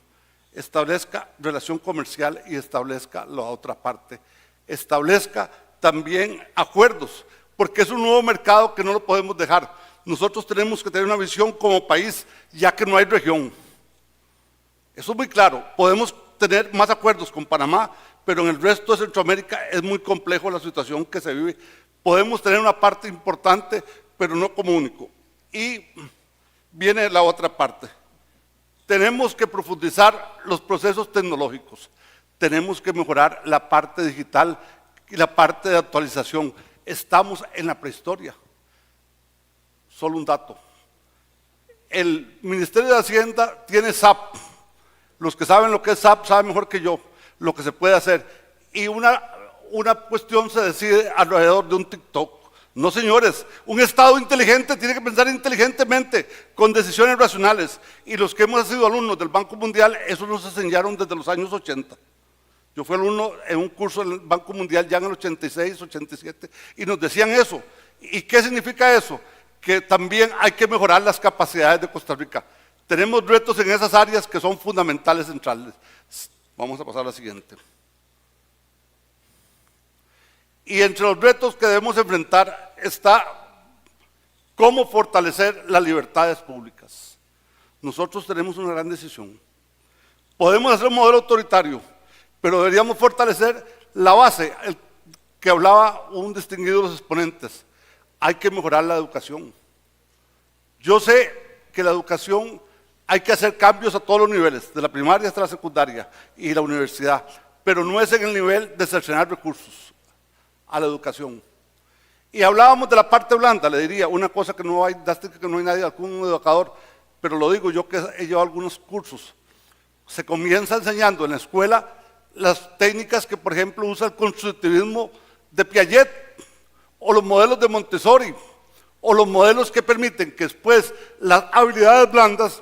establezca relación comercial y establezca la otra parte. Establezca también acuerdos, porque es un nuevo mercado que no lo podemos dejar. Nosotros tenemos que tener una visión como país, ya que no hay región. Eso es muy claro. Podemos tener más acuerdos con Panamá, pero en el resto de Centroamérica es muy complejo la situación que se vive. Podemos tener una parte importante, pero no como único. Y viene la otra parte. Tenemos que profundizar los procesos tecnológicos. Tenemos que mejorar la parte digital y la parte de actualización. Estamos en la prehistoria. Solo un dato. El Ministerio de Hacienda tiene SAP. Los que saben lo que es SAP saben mejor que yo lo que se puede hacer. Y una cuestión se decide alrededor de un TikTok. No, señores, un Estado inteligente tiene que pensar inteligentemente, con decisiones racionales. Y los que hemos sido alumnos del Banco Mundial, eso nos enseñaron desde los años 80. Yo fui alumno en un curso del Banco Mundial ya en el 86, 87, y nos decían eso. ¿Y qué significa eso? Que también hay que mejorar las capacidades de Costa Rica. Tenemos retos en esas áreas que son fundamentales, centrales. Vamos a pasar a la siguiente. Y entre los retos que debemos enfrentar está cómo fortalecer las libertades públicas. Nosotros tenemos una gran decisión. Podemos hacer un modelo autoritario, pero deberíamos fortalecer la base, el que hablaba un distinguido de los exponentes. Hay que mejorar la educación. Yo sé que la educación hay que hacer cambios a todos los niveles, de la primaria hasta la secundaria y la universidad, pero no es en el nivel de cercenar recursos a la educación. Y hablábamos de la parte blanda, le diría una cosa que no hay, que no hay nadie, algún educador, pero lo digo yo que he llevado algunos cursos. Se comienza enseñando en la escuela las técnicas que, por ejemplo, usa el constructivismo de Piaget, o los modelos de Montessori, o los modelos que permiten que después las habilidades blandas,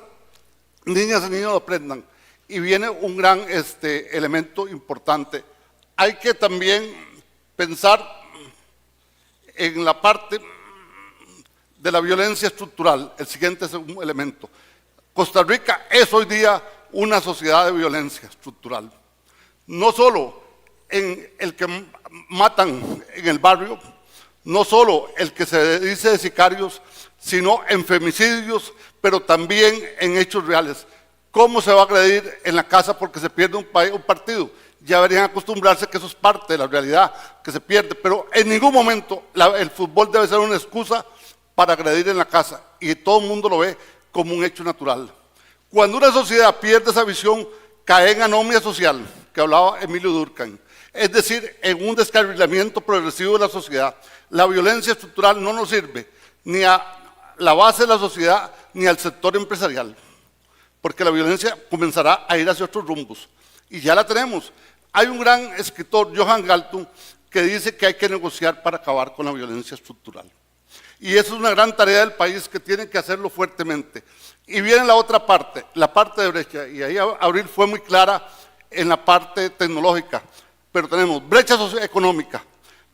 niñas y niños lo aprendan. Y viene un gran elemento importante. Hay que también pensar en la parte de la violencia estructural, el siguiente elemento. Costa Rica es hoy día una sociedad de violencia estructural. No solo en el que matan en el barrio, no solo el que se dice de sicarios, sino en femicidios, pero también en hechos reales. ¿Cómo se va a agredir en la casa porque se pierde un partido? Ya deberían acostumbrarse que eso es parte de la realidad, que se pierde, pero en ningún momento el fútbol debe ser una excusa para agredir en la casa, y todo el mundo lo ve como un hecho natural. Cuando una sociedad pierde esa visión, cae en anomia social, que hablaba Emilio Durkheim, es decir, en un descarrilamiento progresivo de la sociedad. La violencia estructural no nos sirve ni a la base de la sociedad ni al sector empresarial, porque la violencia comenzará a ir hacia otros rumbos, y ya la tenemos. Hay un gran escritor, Johan Galtung, que dice que hay que negociar para acabar con la violencia estructural. Y eso es una gran tarea del país que tiene que hacerlo fuertemente. Y viene la otra parte, la parte de brecha, y ahí Abril fue muy clara en la parte tecnológica, pero tenemos brecha económica,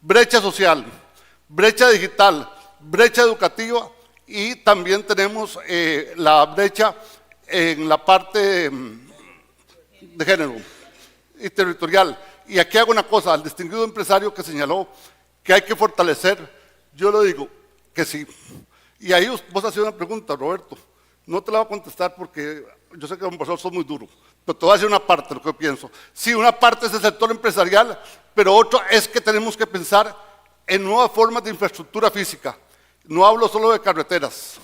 brecha social, brecha digital, brecha educativa, y también tenemos la brecha en la parte de género y territorial. Y aquí hago una cosa, al distinguido empresario que señaló que hay que fortalecer, yo le digo que sí. Y ahí vos hacés una pregunta, Roberto, no te la voy a contestar porque yo sé que como profesor sos muy duro, pero te voy a decir una parte de lo que yo pienso. Sí, una parte es el sector empresarial, pero otra es que tenemos que pensar en nuevas formas de infraestructura física. No hablo solo de carreteras,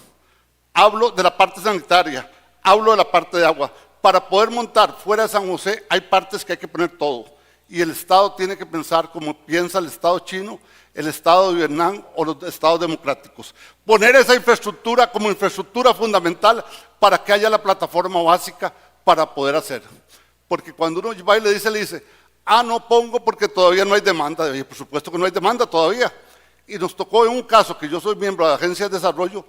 hablo de la parte sanitaria, hablo de la parte de agua. Para poder montar fuera de San José hay partes que hay que poner todo. Y el Estado tiene que pensar como piensa el Estado chino, el Estado de Vietnam o los Estados democráticos. Poner esa infraestructura como infraestructura fundamental para que haya la plataforma básica para poder hacer. Porque cuando uno va y le dice, no pongo porque todavía no hay demanda. Y por supuesto que no hay demanda todavía. Y nos tocó en un caso que yo soy miembro de la Agencia de Desarrollo,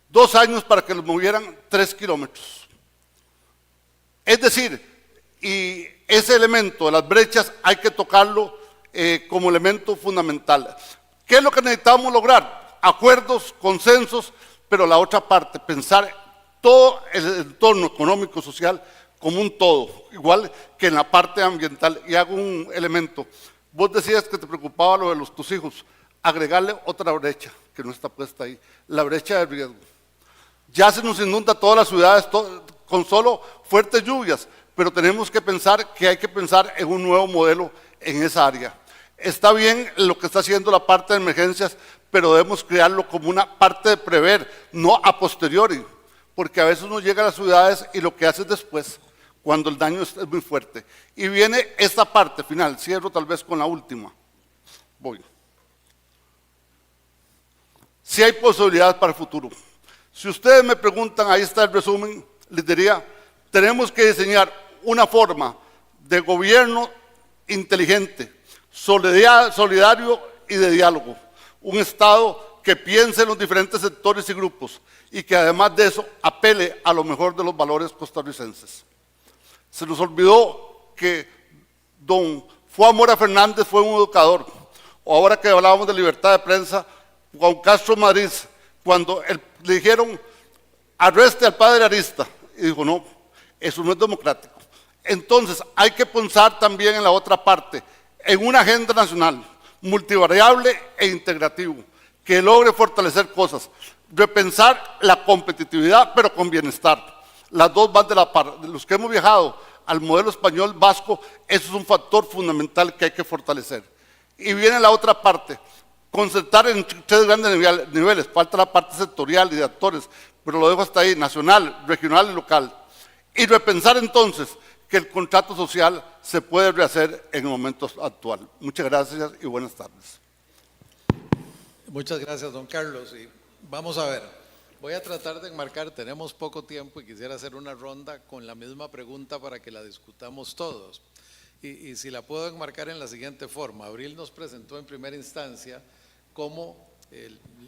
2 años para que nos movieran 3 kilómetros. Es decir, y ese elemento de las brechas hay que tocarlo como elemento fundamental. ¿Qué es lo que necesitamos lograr? Acuerdos, consensos, pero la otra parte, pensar todo el entorno económico, social, como un todo, igual que en la parte ambiental. Y hago un elemento. Vos decías que te preocupaba lo de tus hijos, agregarle otra brecha que no está puesta ahí, la brecha de riesgo. Ya se nos inunda todas las ciudades con solo fuertes lluvias, pero tenemos que pensar que hay que pensar en un nuevo modelo en esa área. Está bien lo que está haciendo la parte de emergencias, pero debemos crearlo como una parte de prever, no a posteriori, porque a veces uno llega a las ciudades y lo que hace es después, cuando el daño es muy fuerte. Y viene esta parte final, cierro tal vez con la última. Voy. Si hay posibilidades para el futuro. Si ustedes me preguntan, ahí está el resumen, les diría, tenemos que diseñar una forma de gobierno inteligente, solidario y de diálogo. Un Estado que piense en los diferentes sectores y grupos y que además de eso apele a lo mejor de los valores costarricenses. Se nos olvidó que don Juan Mora Fernández fue un educador. O ahora que hablábamos de libertad de prensa, Juan Castro Madrid, cuando le dijeron arreste al padre Arista, y dijo no, eso no es democrático. Entonces hay que pensar también en la otra parte, en una agenda nacional multivariable e integrativo, que logre fortalecer cosas, repensar la competitividad pero con bienestar. Las dos van de la par. Los que hemos viajado al modelo español vasco, eso es un factor fundamental que hay que fortalecer. Y viene la otra parte, concentrar en 3 grandes niveles, falta la parte sectorial y de actores, pero lo dejo hasta ahí, nacional, regional y local. Y repensar entonces que el contrato social se puede rehacer en el momento actual. Muchas gracias y buenas tardes. Muchas gracias, don Carlos. Y vamos a ver, voy a tratar de enmarcar, tenemos poco tiempo y quisiera hacer una ronda con la misma pregunta para que la discutamos todos. Y si la puedo enmarcar en la siguiente forma, Abril nos presentó en primera instancia cómo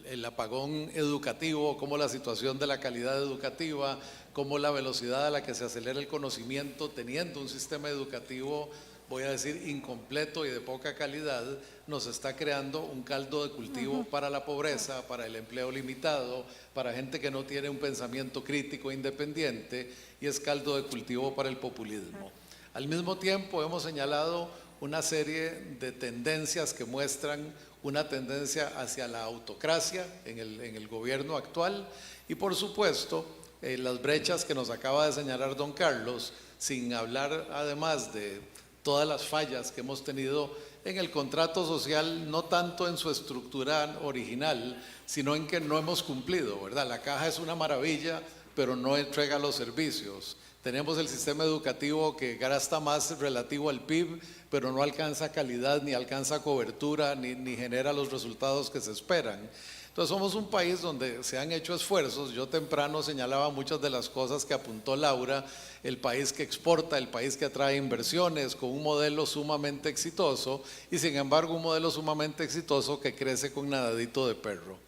el apagón educativo, cómo la situación de la calidad educativa, cómo la velocidad a la que se acelera el conocimiento teniendo un sistema educativo, voy a decir, incompleto y de poca calidad, nos está creando un caldo de cultivo para la pobreza, para el empleo limitado, para gente que no tiene un pensamiento crítico e independiente, y es caldo de cultivo para el populismo. Al mismo tiempo hemos señalado una serie de tendencias que muestran una tendencia hacia la autocracia en el gobierno actual y por supuesto las brechas que nos acaba de señalar don Carlos, sin hablar además de todas las fallas que hemos tenido en el contrato social, no tanto en su estructura original, sino en que no hemos cumplido, ¿verdad? La caja es una maravilla, pero no entrega los servicios. Tenemos el sistema educativo que gasta más relativo al PIB, pero no alcanza calidad, ni alcanza cobertura, ni genera los resultados que se esperan. Entonces somos un país donde se han hecho esfuerzos. Yo temprano señalaba muchas de las cosas que apuntó Laura, el país que exporta, el país que atrae inversiones, con un modelo sumamente exitoso, y sin embargo un modelo sumamente exitoso que crece con nadadito de perro.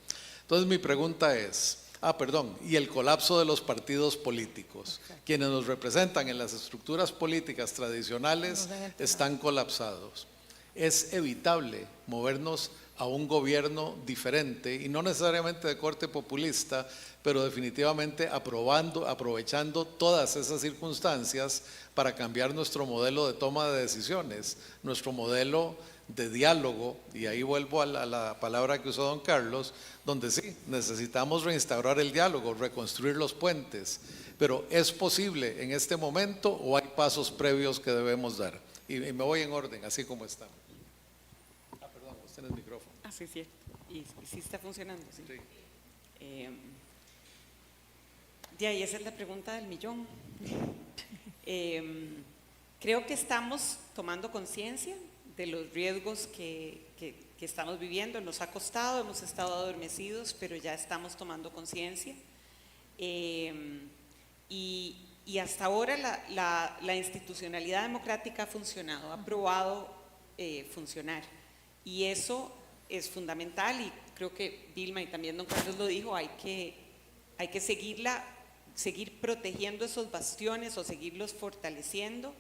Entonces mi pregunta es, y el colapso de los partidos políticos. Quienes nos representan en las estructuras políticas tradicionales están colapsados. Es evitable movernos a un gobierno diferente y no necesariamente de corte populista, pero definitivamente aprovechando todas esas circunstancias para cambiar nuestro modelo de toma de decisiones, nuestro modelo de diálogo, y ahí vuelvo a la palabra que usó don Carlos, donde sí, necesitamos reinstaurar el diálogo, reconstruir los puentes, pero ¿es posible en este momento o hay pasos previos que debemos dar? Y me voy en orden, así como estamos. Perdón, usted en el micrófono. Sí, cierto. Y sí está funcionando, sí. De ahí esa es la pregunta del millón. Creo que estamos tomando conciencia de los riesgos que estamos viviendo. Nos ha costado, hemos estado adormecidos, pero ya estamos tomando conciencia. Y hasta ahora la institucionalidad democrática ha funcionado, ha probado funcionar. Y eso es fundamental y creo que Vilma y también don Carlos lo dijo, hay que seguir protegiendo esos bastiones o seguirlos fortaleciendo.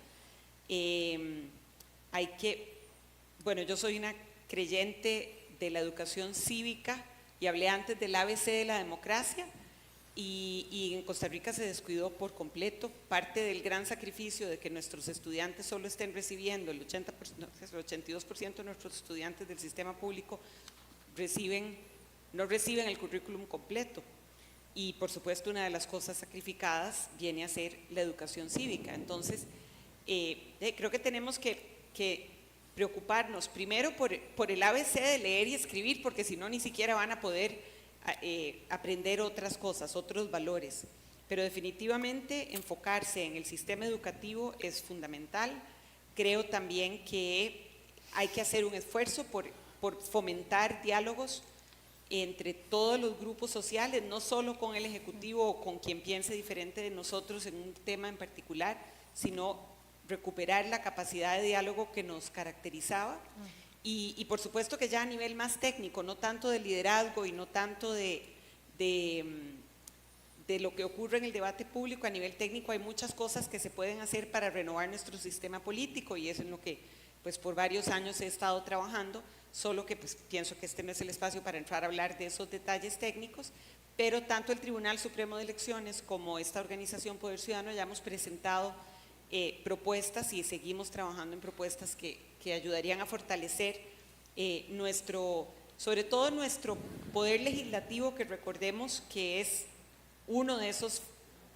Yo soy una creyente de la educación cívica y hablé antes del ABC de la democracia y en Costa Rica se descuidó por completo. Parte del gran sacrificio de que nuestros estudiantes solo estén recibiendo, el 82% de nuestros estudiantes del sistema público no reciben el currículum completo. Y por supuesto una de las cosas sacrificadas viene a ser la educación cívica. Entonces creo que tenemos que preocuparnos primero por el ABC de leer y escribir, porque si no ni siquiera van a poder aprender otras cosas, otros valores. Pero definitivamente enfocarse en el sistema educativo es fundamental. Creo también que hay que hacer un esfuerzo por fomentar diálogos entre todos los grupos sociales, no solo con el Ejecutivo o con quien piense diferente de nosotros en un tema en particular, sino recuperar la capacidad de diálogo que nos caracterizaba. Y por supuesto que ya a nivel más técnico, no tanto de liderazgo y no tanto de lo que ocurre en el debate público, a nivel técnico hay muchas cosas que se pueden hacer para renovar nuestro sistema político y eso es en lo que pues por varios años he estado trabajando, solo que pues pienso que este no es el espacio para entrar a hablar de esos detalles técnicos, pero tanto el Tribunal Supremo de Elecciones como esta organización Poder Ciudadano ya hemos presentado propuestas y seguimos trabajando en propuestas que ayudarían a fortalecer sobre todo nuestro poder legislativo, que recordemos que es uno de esos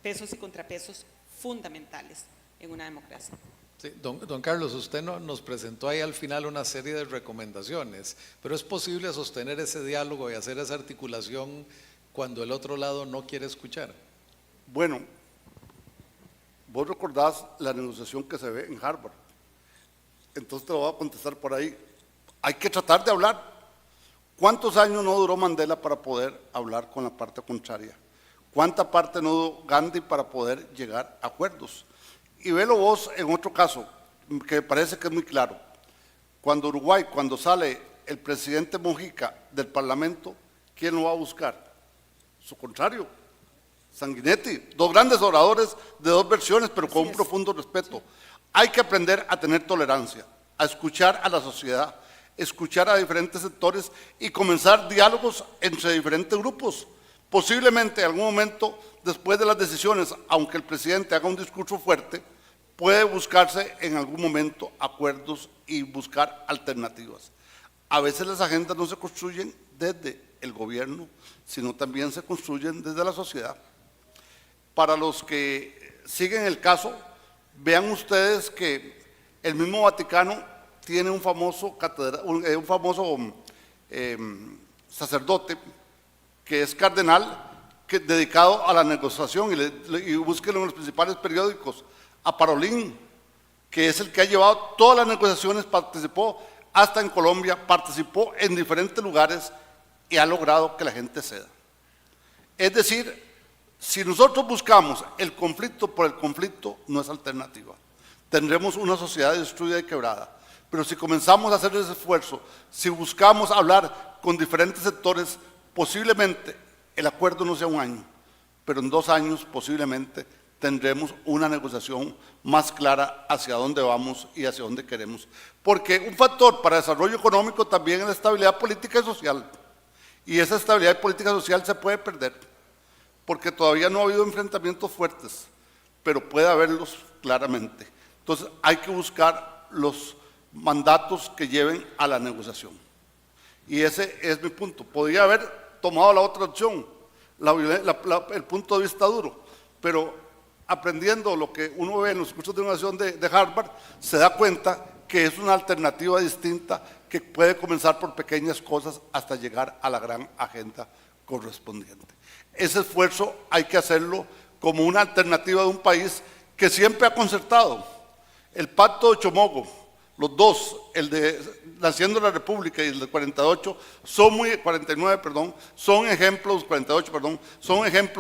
pesos y contrapesos fundamentales. en una democracia. Sí, don Carlos, usted nos presentó ahí al final una serie de recomendaciones, pero ¿es posible sostener ese diálogo y hacer esa articulación cuando el otro lado no quiere escuchar? Bueno, vos recordás la negociación que se ve en Harvard, entonces te lo voy a contestar por ahí. Hay que tratar de hablar. ¿Cuántos años no duró Mandela para poder hablar con la parte contraria? ¿Cuánta parte no duró Gandhi para poder llegar a acuerdos? Y velo vos en otro caso, que me parece que es muy claro. Cuando Uruguay, cuando sale el presidente Mujica del Parlamento, ¿quién lo va a buscar? Su contrario, Sanguinetti, dos grandes oradores de dos versiones, pero con un profundo respeto. Hay que aprender a tener tolerancia, a escuchar a la sociedad, escuchar a diferentes sectores y comenzar diálogos entre diferentes grupos. Posiblemente en algún momento, después de las decisiones, aunque el presidente haga un discurso fuerte, puede buscarse en algún momento acuerdos y buscar alternativas. A veces las agendas no se construyen desde el gobierno, sino también se construyen desde la sociedad. Para los que siguen el caso, vean ustedes que el mismo Vaticano tiene un famoso sacerdote que es cardenal, dedicado a la negociación, y búsquenlo en los principales periódicos, a Parolín, que es el que ha llevado todas las negociaciones, participó hasta en Colombia, participó en diferentes lugares y ha logrado que la gente ceda. Es decir, si nosotros buscamos el conflicto por el conflicto, no es alternativa. Tendremos una sociedad destruida y quebrada. Pero si comenzamos a hacer ese esfuerzo, si buscamos hablar con diferentes sectores, posiblemente el acuerdo no sea un año, pero en 2 años posiblemente tendremos una negociación más clara hacia dónde vamos y hacia dónde queremos. Porque un factor para desarrollo económico también es la estabilidad política y social. Y esa estabilidad política y social se puede perder, porque todavía no ha habido enfrentamientos fuertes, pero puede haberlos claramente. Entonces hay que buscar los mandatos que lleven a la negociación. Y ese es mi punto. Podría haber tomado la otra opción, el punto de vista duro, pero aprendiendo lo que uno ve en los cursos de innovación de Harvard, se da cuenta que es una alternativa distinta que puede comenzar por pequeñas cosas hasta llegar a la gran agenda correspondiente. Ese esfuerzo hay que hacerlo como una alternativa de un país que siempre ha concertado. El Pacto de Chomogo, los dos, el de Naciendo la República y el de 49, son ejemplos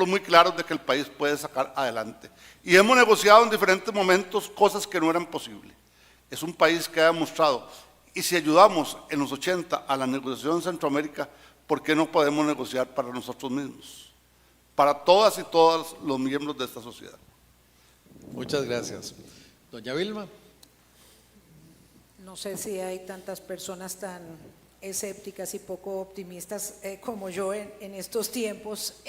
muy claros de que el país puede sacar adelante. Y hemos negociado en diferentes momentos cosas que no eran posibles. Es un país que ha demostrado, y si ayudamos en los 80 a la negociación en Centroamérica, ¿por qué no podemos negociar para nosotros mismos? Para todas y todos los miembros de esta sociedad. Muchas gracias. Doña Vilma. No sé si hay tantas personas tan escépticas y poco optimistas como yo en estos tiempos,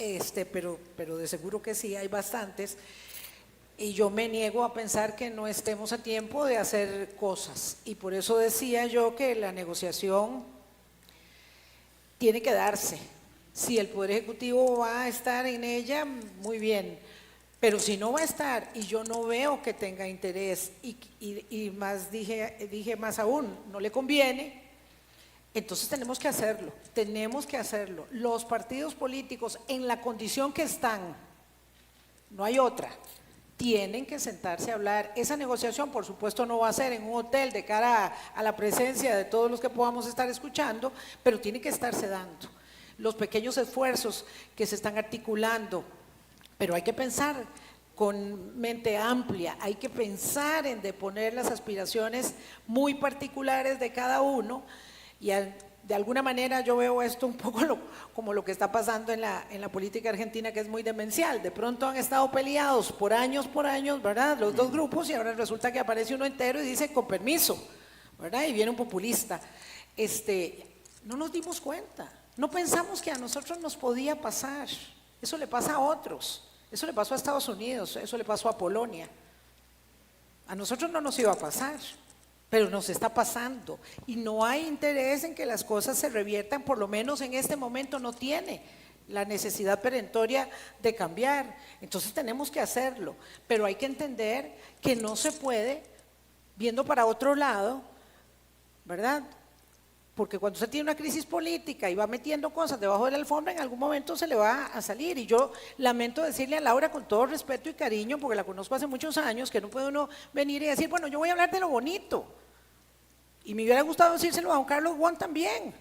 pero de seguro que sí hay bastantes. Y yo me niego a pensar que no estemos a tiempo de hacer cosas. Y por eso decía yo que la negociación tiene que darse. Si el Poder Ejecutivo va a estar en ella, muy bien. Pero si no va a estar y yo no veo que tenga interés y más dije más aún, no le conviene, entonces tenemos que hacerlo. Los partidos políticos en la condición que están, no hay otra, tienen que sentarse a hablar. Esa negociación, por supuesto, no va a ser en un hotel de cara a la presencia de todos los que podamos estar escuchando, pero tiene que estarse dando. Los pequeños esfuerzos que se están articulando, pero hay que pensar con mente amplia, hay que pensar en deponer las aspiraciones muy particulares de cada uno y de alguna manera yo veo esto un poco como lo que está pasando en la política argentina, que es muy demencial. De pronto han estado peleados por años, ¿verdad? Los dos grupos, y ahora resulta que aparece uno entero y dice con permiso, ¿verdad? Y viene un populista. No nos dimos cuenta, no pensamos que a nosotros nos podía pasar. Eso le pasa a otros. Eso le pasó a Estados Unidos, eso le pasó a Polonia. A nosotros no nos iba a pasar, pero nos está pasando. Y no hay interés en que las cosas se reviertan, por lo menos en este momento no tiene la necesidad perentoria de cambiar. Entonces tenemos que hacerlo, pero hay que entender que no se puede viendo para otro lado, ¿verdad? Porque cuando usted tiene una crisis política y va metiendo cosas debajo de la alfombra, en algún momento se le va a salir. Y yo lamento decirle a Laura con todo respeto y cariño, porque la conozco hace muchos años, que no puede uno venir y decir, bueno, yo voy a hablar de lo bonito. Y me hubiera gustado decírselo a don Carlos Wong también.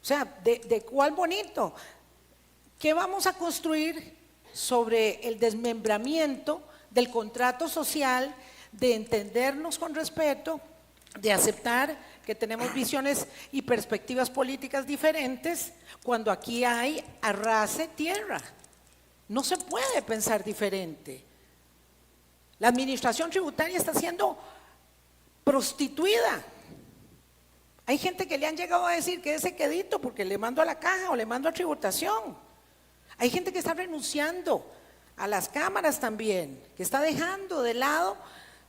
O sea, ¿de cuál bonito? ¿Qué vamos a construir sobre el desmembramiento del contrato social, de entendernos con respeto, de aceptar que tenemos visiones y perspectivas políticas diferentes, cuando aquí hay arrase tierra? No se puede pensar diferente. La administración tributaria está siendo prostituida. Hay gente que le han llegado a decir que ese quedito porque le mando a la caja o le mando a tributación. Hay gente que está renunciando a las cámaras también, que está dejando de lado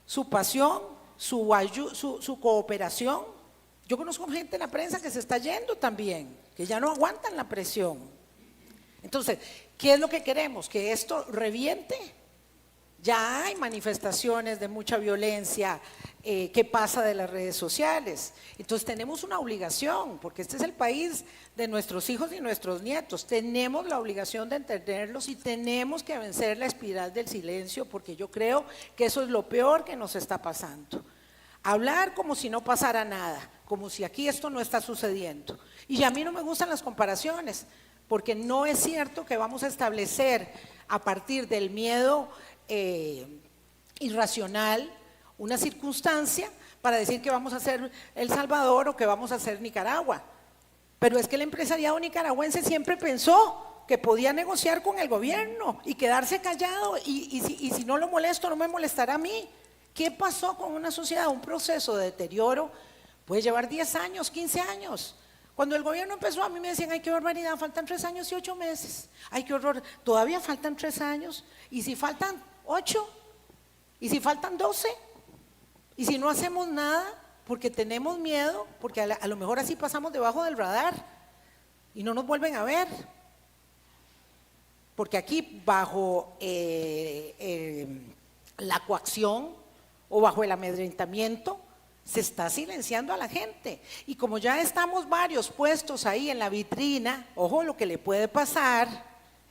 su pasión, su cooperación. Yo conozco gente en la prensa que se está yendo también, que ya no aguantan la presión. Entonces, ¿qué es lo que queremos? ¿Que esto reviente? Ya hay manifestaciones de mucha violencia que pasa de las redes sociales. Entonces tenemos una obligación, porque este es el país de nuestros hijos y nuestros nietos. Tenemos la obligación de entenderlos y tenemos que vencer la espiral del silencio, porque yo creo que eso es lo peor que nos está pasando. Hablar como si no pasara nada, como si aquí esto no está sucediendo. Y a mí no me gustan las comparaciones, porque no es cierto que vamos a establecer a partir del miedo irracional una circunstancia para decir que vamos a hacer El Salvador o que vamos a hacer Nicaragua. Pero es que el empresariado nicaragüense siempre pensó que podía negociar con el gobierno y quedarse callado y si no lo molesto, no me molestará a mí. ¿Qué pasó con una sociedad? Un proceso de deterioro puede llevar 10 años, 15 años. Cuando el gobierno empezó, a mí me decían, ay, qué barbaridad, faltan 3 años y 8 meses. Ay, qué horror, todavía faltan 3 años. ¿Y si faltan 8? ¿Y si faltan 12? ¿Y si no hacemos nada? Porque tenemos miedo, porque a lo mejor así pasamos debajo del radar y no nos vuelven a ver. Porque aquí bajo la coacción o bajo el amedrentamiento se está silenciando a la gente. Y como ya estamos varios puestos ahí en la vitrina, ojo lo que le puede pasar,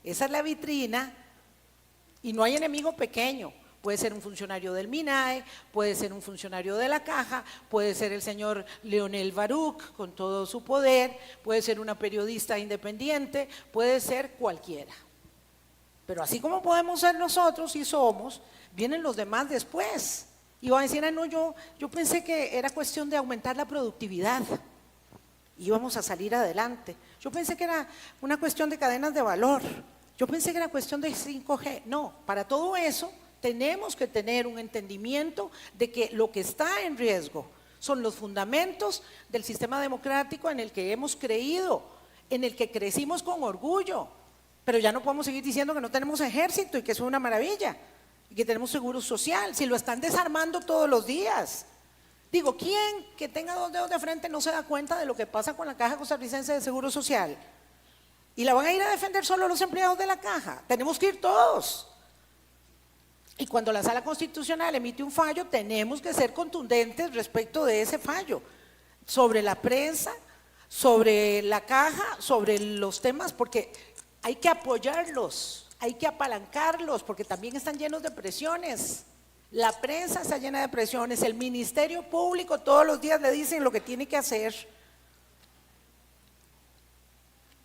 esa es la vitrina y no hay enemigo pequeño. Puede ser un funcionario del MINAE, puede ser un funcionario de la Caja, puede ser el señor Leonel Baruch con todo su poder, puede ser una periodista independiente, puede ser cualquiera. Pero así como podemos ser nosotros y somos, vienen los demás después. Y van a decir, no, yo pensé que era cuestión de aumentar la productividad, íbamos a salir adelante. Yo pensé que era una cuestión de cadenas de valor, yo pensé que era cuestión de 5G. No, para todo eso tenemos que tener un entendimiento de que lo que está en riesgo son los fundamentos del sistema democrático en el que hemos creído, en el que crecimos con orgullo, pero ya no podemos seguir diciendo que no tenemos ejército y que eso es una maravilla, y que tenemos seguro social, si lo están desarmando todos los días. Digo, ¿quién que tenga 2 dedos de frente no se da cuenta de lo que pasa con la Caja Costarricense de Seguro Social? ¿Y la van a ir a defender solo los empleados de la Caja? Tenemos que ir todos. Y cuando la Sala Constitucional emite un fallo, tenemos que ser contundentes respecto de ese fallo, sobre la prensa, sobre la Caja, sobre los temas, porque hay que apoyarlos, hay que apalancarlos, porque también están llenos de presiones. La prensa está llena de presiones, el Ministerio Público todos los días le dicen lo que tiene que hacer.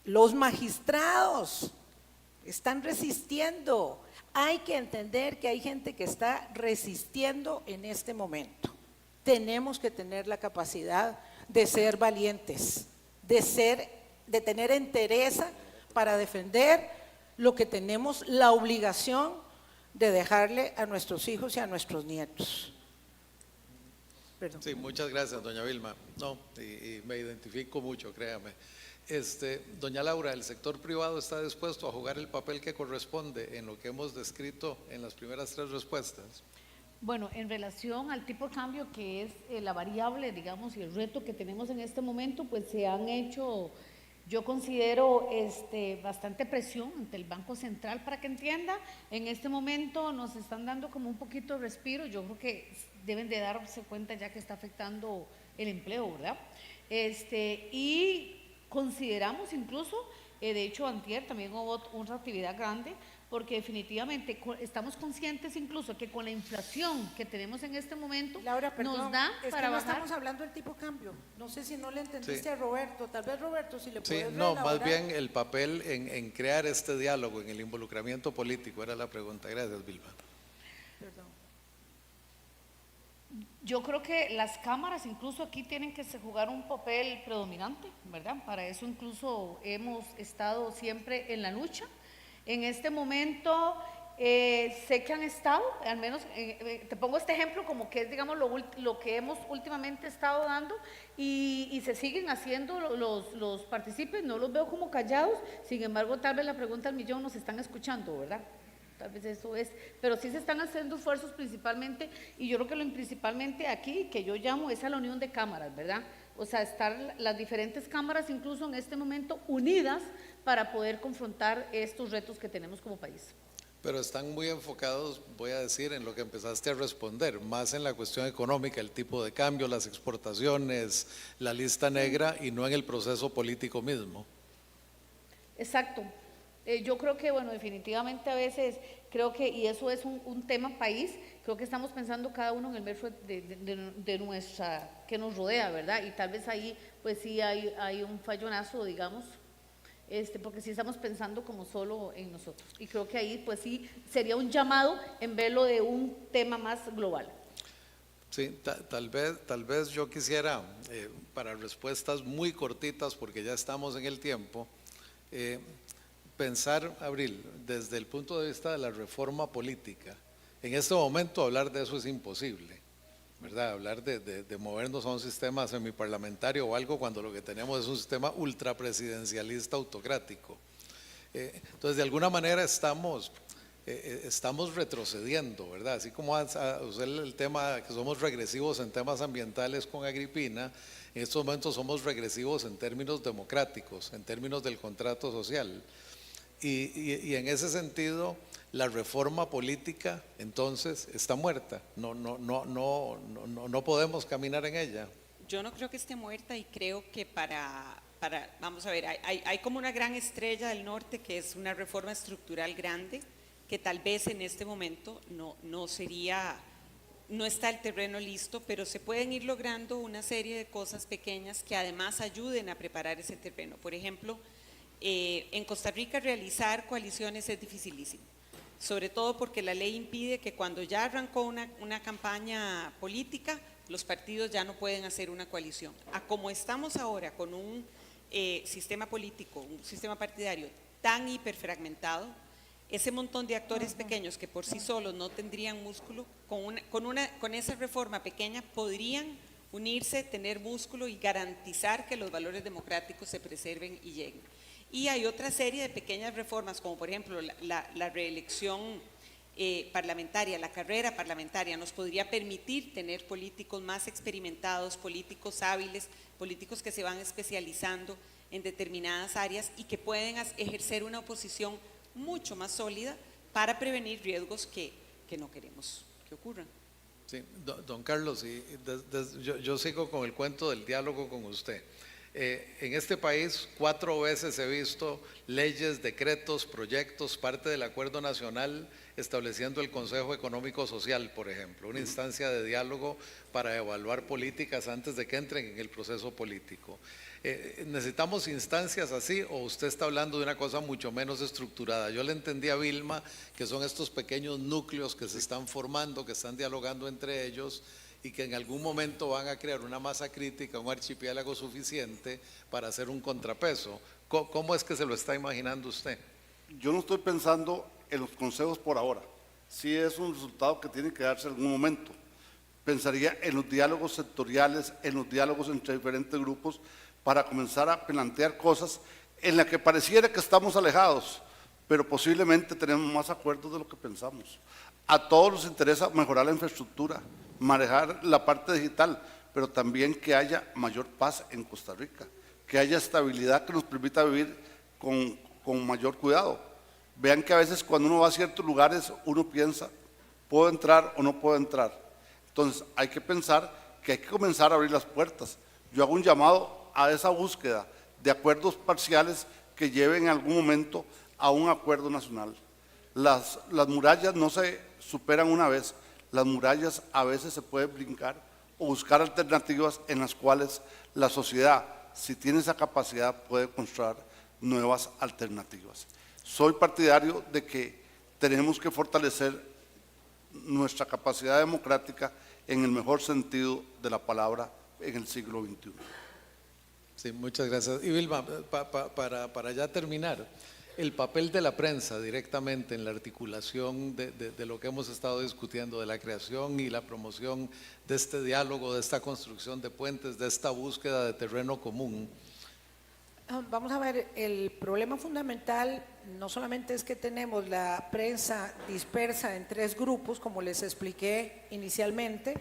Los magistrados están resistiendo. Hay que entender que hay gente que está resistiendo en este momento. Tenemos que tener la capacidad de ser valientes, de tener entereza para defender lo que tenemos la obligación de dejarle a nuestros hijos y a nuestros nietos. Perdón. Sí, muchas gracias, doña Vilma. No, y me identifico mucho, créame. Doña Laura, ¿el sector privado está dispuesto a jugar el papel que corresponde en lo que hemos descrito en las primeras 3 respuestas? Bueno, en relación al tipo de cambio que es la variable, digamos, y el reto que tenemos en este momento, pues se han hecho Yo considero bastante presión ante el Banco Central para que entienda. En este momento nos están dando como un poquito de respiro. Yo creo que deben de darse cuenta ya que está afectando el empleo, ¿verdad? Y consideramos incluso, de hecho antier también hubo una actividad grande, porque definitivamente estamos conscientes incluso que con la inflación que tenemos en este momento, Laura, perdón, nos da es para que no bajar. estamos hablando del tipo cambio. No sé si no le entendiste Sí. a Roberto. Tal vez Roberto, si le Sí, puedes no, más reelaborar. bien el papel en crear este diálogo, en el involucramiento político, era la pregunta. Gracias, Vilma. Perdón. Yo creo que las cámaras incluso aquí tienen que jugar un papel predominante, ¿verdad? Para eso incluso hemos estado siempre en la lucha. En este momento sé que han estado, al menos te pongo este ejemplo como que es, digamos, lo que hemos últimamente estado dando y se siguen haciendo los partícipes, no los veo como callados, sin embargo tal vez la pregunta al millón nos están escuchando, ¿verdad? Tal vez eso es, pero sí se están haciendo esfuerzos principalmente, y yo creo que lo principalmente aquí, que yo llamo, es a la unión de cámaras, ¿verdad? O sea, estar las diferentes cámaras incluso en este momento unidas para poder confrontar estos retos que tenemos como país. Pero están muy enfocados, voy a decir, en lo que empezaste a responder, más en la cuestión económica, el tipo de cambio, las exportaciones, la lista negra, y no en el proceso político mismo. Exacto. Yo creo que, bueno, definitivamente a veces creo que, y eso es un tema país, creo que estamos pensando cada uno en el metro de nuestra, que nos rodea, ¿verdad? Y tal vez ahí, pues sí hay un fallonazo, digamos, porque sí estamos pensando como solo en nosotros. Y creo que ahí, pues sí, sería un llamado en verlo de un tema más global. Sí, tal vez yo quisiera, para respuestas muy cortitas, porque ya estamos en el tiempo, pensar, Abril, desde el punto de vista de la reforma política. En este momento hablar de eso es imposible, ¿verdad? Hablar de movernos a un sistema semiparlamentario o algo cuando lo que tenemos es un sistema ultrapresidencialista autocrático. Entonces, de alguna manera estamos retrocediendo, ¿verdad? Así como usar el tema que somos regresivos en temas ambientales con Agripina, en estos momentos somos regresivos en términos democráticos, en términos del contrato social. Y en ese sentido, la reforma política entonces está muerta. No podemos caminar en ella. Yo no creo que esté muerta y creo que vamos a ver, hay como una gran estrella del norte que es una reforma estructural grande que tal vez en este momento no está el terreno listo, pero se pueden ir logrando una serie de cosas pequeñas que además ayuden a preparar ese terreno. Por ejemplo, en Costa Rica realizar coaliciones es dificilísimo, sobre todo porque la ley impide que cuando ya arrancó una campaña política, los partidos ya no pueden hacer una coalición. A como estamos ahora con un sistema político, un sistema partidario tan hiperfragmentado, ese montón de actores pequeños que por sí solos no tendrían músculo, con esa reforma pequeña podrían unirse, tener músculo y garantizar que los valores democráticos se preserven y lleguen. Y hay otra serie de pequeñas reformas, como por ejemplo la reelección parlamentaria, la carrera parlamentaria, nos podría permitir tener políticos más experimentados, políticos hábiles, políticos que se van especializando en determinadas áreas y que pueden ejercer una oposición mucho más sólida para prevenir riesgos que no queremos que ocurran. Sí, don Carlos, yo sigo con el cuento del diálogo con usted. En este país 4 veces he visto leyes, decretos, proyectos, parte del Acuerdo Nacional estableciendo el Consejo Económico Social, por ejemplo, una instancia de diálogo para evaluar políticas antes de que entren en el proceso político. ¿Necesitamos instancias así o usted está hablando de una cosa mucho menos estructurada? Yo le entendí a Vilma que son estos pequeños núcleos que se están formando, que están dialogando entre ellos y que en algún momento van a crear una masa crítica, un archipiélago suficiente para hacer un contrapeso. ¿Cómo es que se lo está imaginando usted? Yo no estoy pensando en los consejos por ahora. Sí es un resultado que tiene que darse en algún momento. Pensaría en los diálogos sectoriales, en los diálogos entre diferentes grupos, para comenzar a plantear cosas en las que pareciera que estamos alejados, pero posiblemente tenemos más acuerdos de lo que pensamos. A todos nos interesa mejorar la infraestructura, manejar la parte digital, pero también que haya mayor paz en Costa Rica. que haya estabilidad que nos permita vivir con mayor cuidado. Vean que a veces cuando uno va a ciertos lugares uno piensa, ¿puedo entrar o no puedo entrar? Entonces hay que pensar que hay que comenzar a abrir las puertas. Yo hago un llamado a esa búsqueda de acuerdos parciales que lleven en algún momento a un acuerdo nacional. Las murallas no se superan una vez, las murallas a veces se pueden brincar o buscar alternativas en las cuales la sociedad, si tiene esa capacidad, puede construir nuevas alternativas. Soy partidario de que tenemos que fortalecer nuestra capacidad democrática en el mejor sentido de la palabra en el siglo XXI. Sí, muchas gracias. Y Vilma, para ya terminar, el papel de la prensa directamente en la articulación de lo que hemos estado discutiendo, de la creación y la promoción de este diálogo, de esta construcción de puentes, de esta búsqueda de terreno común. Vamos a ver, el problema fundamental no solamente es que tenemos la prensa dispersa en 3 grupos, como les expliqué inicialmente,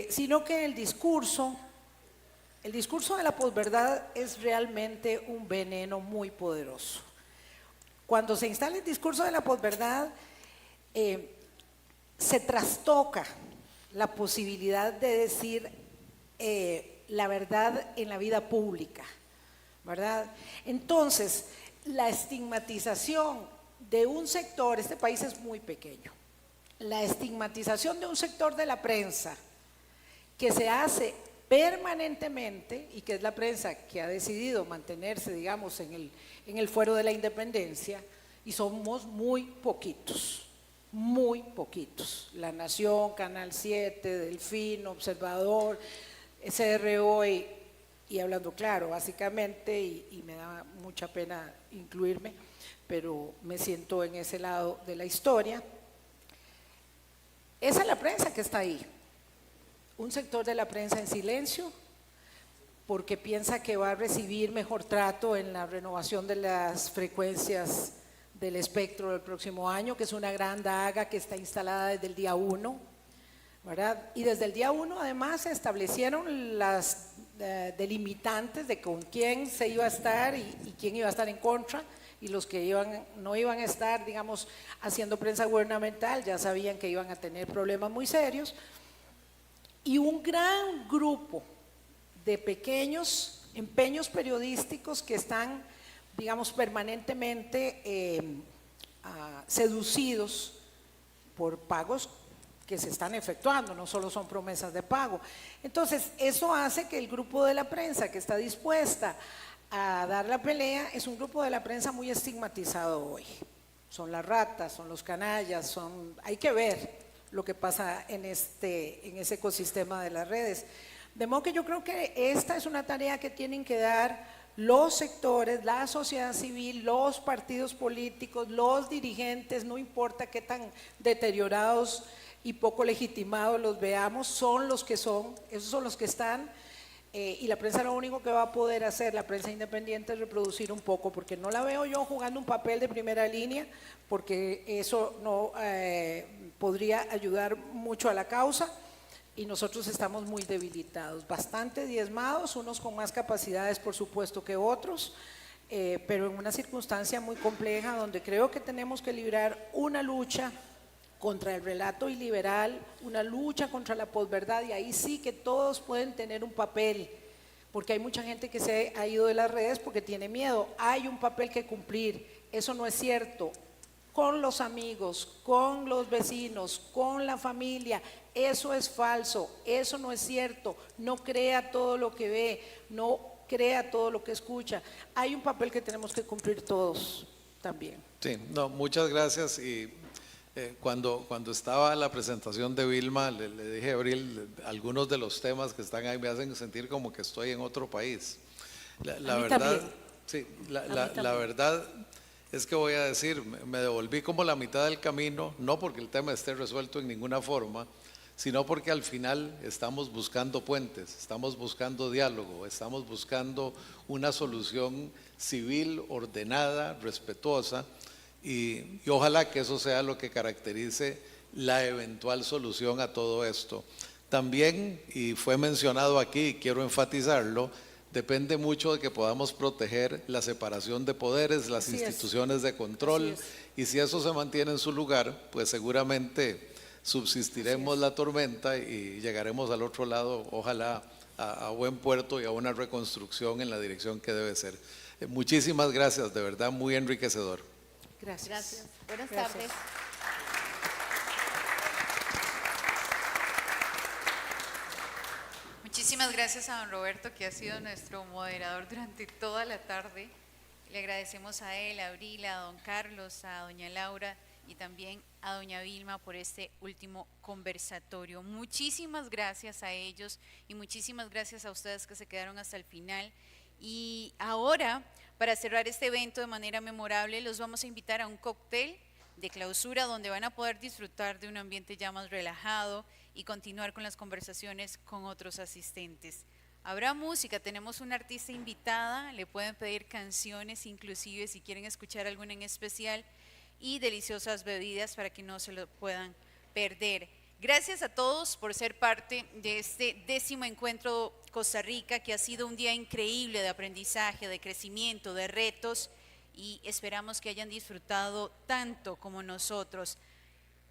sino que el discurso de la posverdad es realmente un veneno muy poderoso. Cuando se instala el discurso de la posverdad, se trastoca la posibilidad de decir la verdad en la vida pública, ¿verdad? Entonces, la estigmatización de un sector, este país es muy pequeño, la estigmatización de un sector de la prensa que se hace permanentemente, y que es la prensa que ha decidido mantenerse, digamos, en el fuero de la independencia, y somos muy poquitos. La Nación, Canal 7, Delfín, Observador, SRO y Hablando Claro, básicamente, y me da mucha pena incluirme, pero me siento en ese lado de la historia. Esa es la prensa que está ahí. Un sector de la prensa en silencio, porque piensa que va a recibir mejor trato en la renovación de las frecuencias del espectro del próximo año, que es una gran daga que está instalada desde el día 1, ¿verdad? Y desde el día 1 además se establecieron las delimitantes de con quién se iba a estar y quién iba a estar en contra, y los que no iban a estar, digamos, haciendo prensa gubernamental ya sabían que iban a tener problemas muy serios. Y un gran grupo de pequeños empeños periodísticos que están, digamos, permanentemente seducidos por pagos que se están efectuando, no solo son promesas de pago. Entonces, eso hace que el grupo de la prensa que está dispuesta a dar la pelea es un grupo de la prensa muy estigmatizado hoy. Son las ratas, son los canallas, hay que ver lo que pasa en ese ecosistema de las redes. De modo que yo creo que esta es una tarea que tienen que dar los sectores, la sociedad civil, los partidos políticos, los dirigentes, no importa qué tan deteriorados y poco legitimados los veamos, son los que son, esos son los que están, y la prensa lo único que va a poder hacer, la prensa independiente, es reproducir un poco, porque no la veo yo jugando un papel de primera línea, porque eso no podría ayudar mucho a la causa, y nosotros estamos muy debilitados, bastante diezmados, unos con más capacidades por supuesto que otros, pero en una circunstancia muy compleja donde creo que tenemos que librar una lucha contra el relato iliberal, una lucha contra la posverdad, y ahí sí que todos pueden tener un papel, porque hay mucha gente que se ha ido de las redes porque tiene miedo. Hay un papel que cumplir, eso no es cierto. Con los amigos, con los vecinos, con la familia, eso es falso, eso no es cierto. No crea todo lo que ve, no crea todo lo que escucha. Hay un papel que tenemos que cumplir todos también. Sí, no, muchas gracias. Y cuando estaba la presentación de Vilma, le dije a Abril, algunos de los temas que están ahí me hacen sentir como que estoy en otro país. La verdad, también. sí, la verdad es que voy a decir, me devolví como la mitad del camino, no porque el tema esté resuelto en ninguna forma, sino porque al final estamos buscando puentes, estamos buscando diálogo, estamos buscando una solución civil, ordenada, respetuosa, y ojalá que eso sea lo que caracterice la eventual solución a todo esto. También, y fue mencionado aquí, y quiero enfatizarlo, depende mucho de que podamos proteger la separación de poderes, las instituciones de control, y si eso se mantiene en su lugar, pues seguramente subsistiremos la tormenta y llegaremos al otro lado, ojalá a buen puerto y a una reconstrucción en la dirección que debe ser. Muchísimas gracias, de verdad muy enriquecedor. Gracias. Gracias. Buenas Gracias. tardes. Muchísimas gracias a don Roberto, que ha sido nuestro moderador durante toda la tarde. Le agradecemos a él, a Abril, a don Carlos, a doña Laura y también a doña Vilma por este último conversatorio. Muchísimas gracias a ellos y muchísimas gracias a ustedes que se quedaron hasta el final. Y ahora, para cerrar este evento de manera memorable, los vamos a invitar a un cóctel de clausura donde van a poder disfrutar de un ambiente ya más relajado y continuar con las conversaciones con otros asistentes. Habrá música, tenemos una artista invitada, le pueden pedir canciones inclusive si quieren escuchar alguna en especial, y deliciosas bebidas para que no se lo puedan perder. Gracias a todos por ser parte de este 10º encuentro Costa Rica, que ha sido un día increíble de aprendizaje, de crecimiento, de retos, y esperamos que hayan disfrutado tanto como nosotros.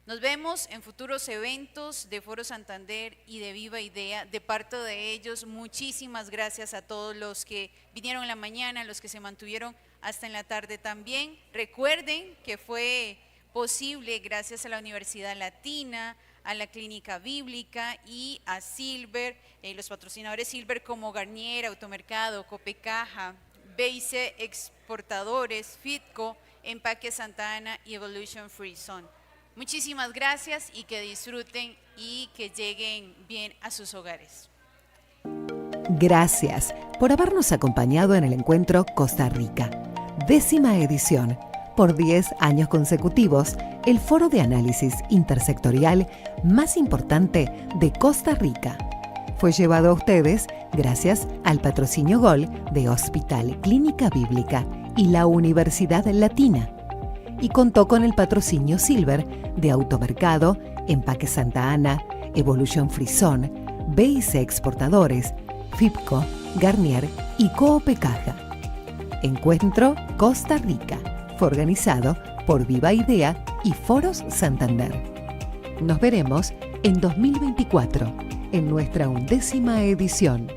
Nos vemos en futuros eventos de Foro Santander y de Viva Idea. De parte de ellos, muchísimas gracias a todos los que vinieron en la mañana, los que se mantuvieron hasta en la tarde también. Recuerden que fue posible gracias a la Universidad Latina, a la Clínica Bíblica y a Silver, los patrocinadores Silver como Garnier, Automercado, Copecaja, Beice Exportadores, Fitco, Empaque Santa Ana y Evolution Free Zone. Muchísimas gracias y que disfruten y que lleguen bien a sus hogares. Gracias por habernos acompañado en el encuentro Costa Rica, 10ª edición. Por 10 años consecutivos, el foro de análisis intersectorial más importante de Costa Rica. Fue llevado a ustedes gracias al patrocinio GOL de Hospital Clínica Bíblica y la Universidad Latina, y contó con el patrocinio Silver de Automercado, Empaque Santa Ana, Evolution Free Zone, BIC Exportadores, Fitco, Garnier y Copecaja. Encuentro Costa Rica fue organizado por Viva Idea y Foros Santander. Nos veremos en 2024 en nuestra 11ª edición.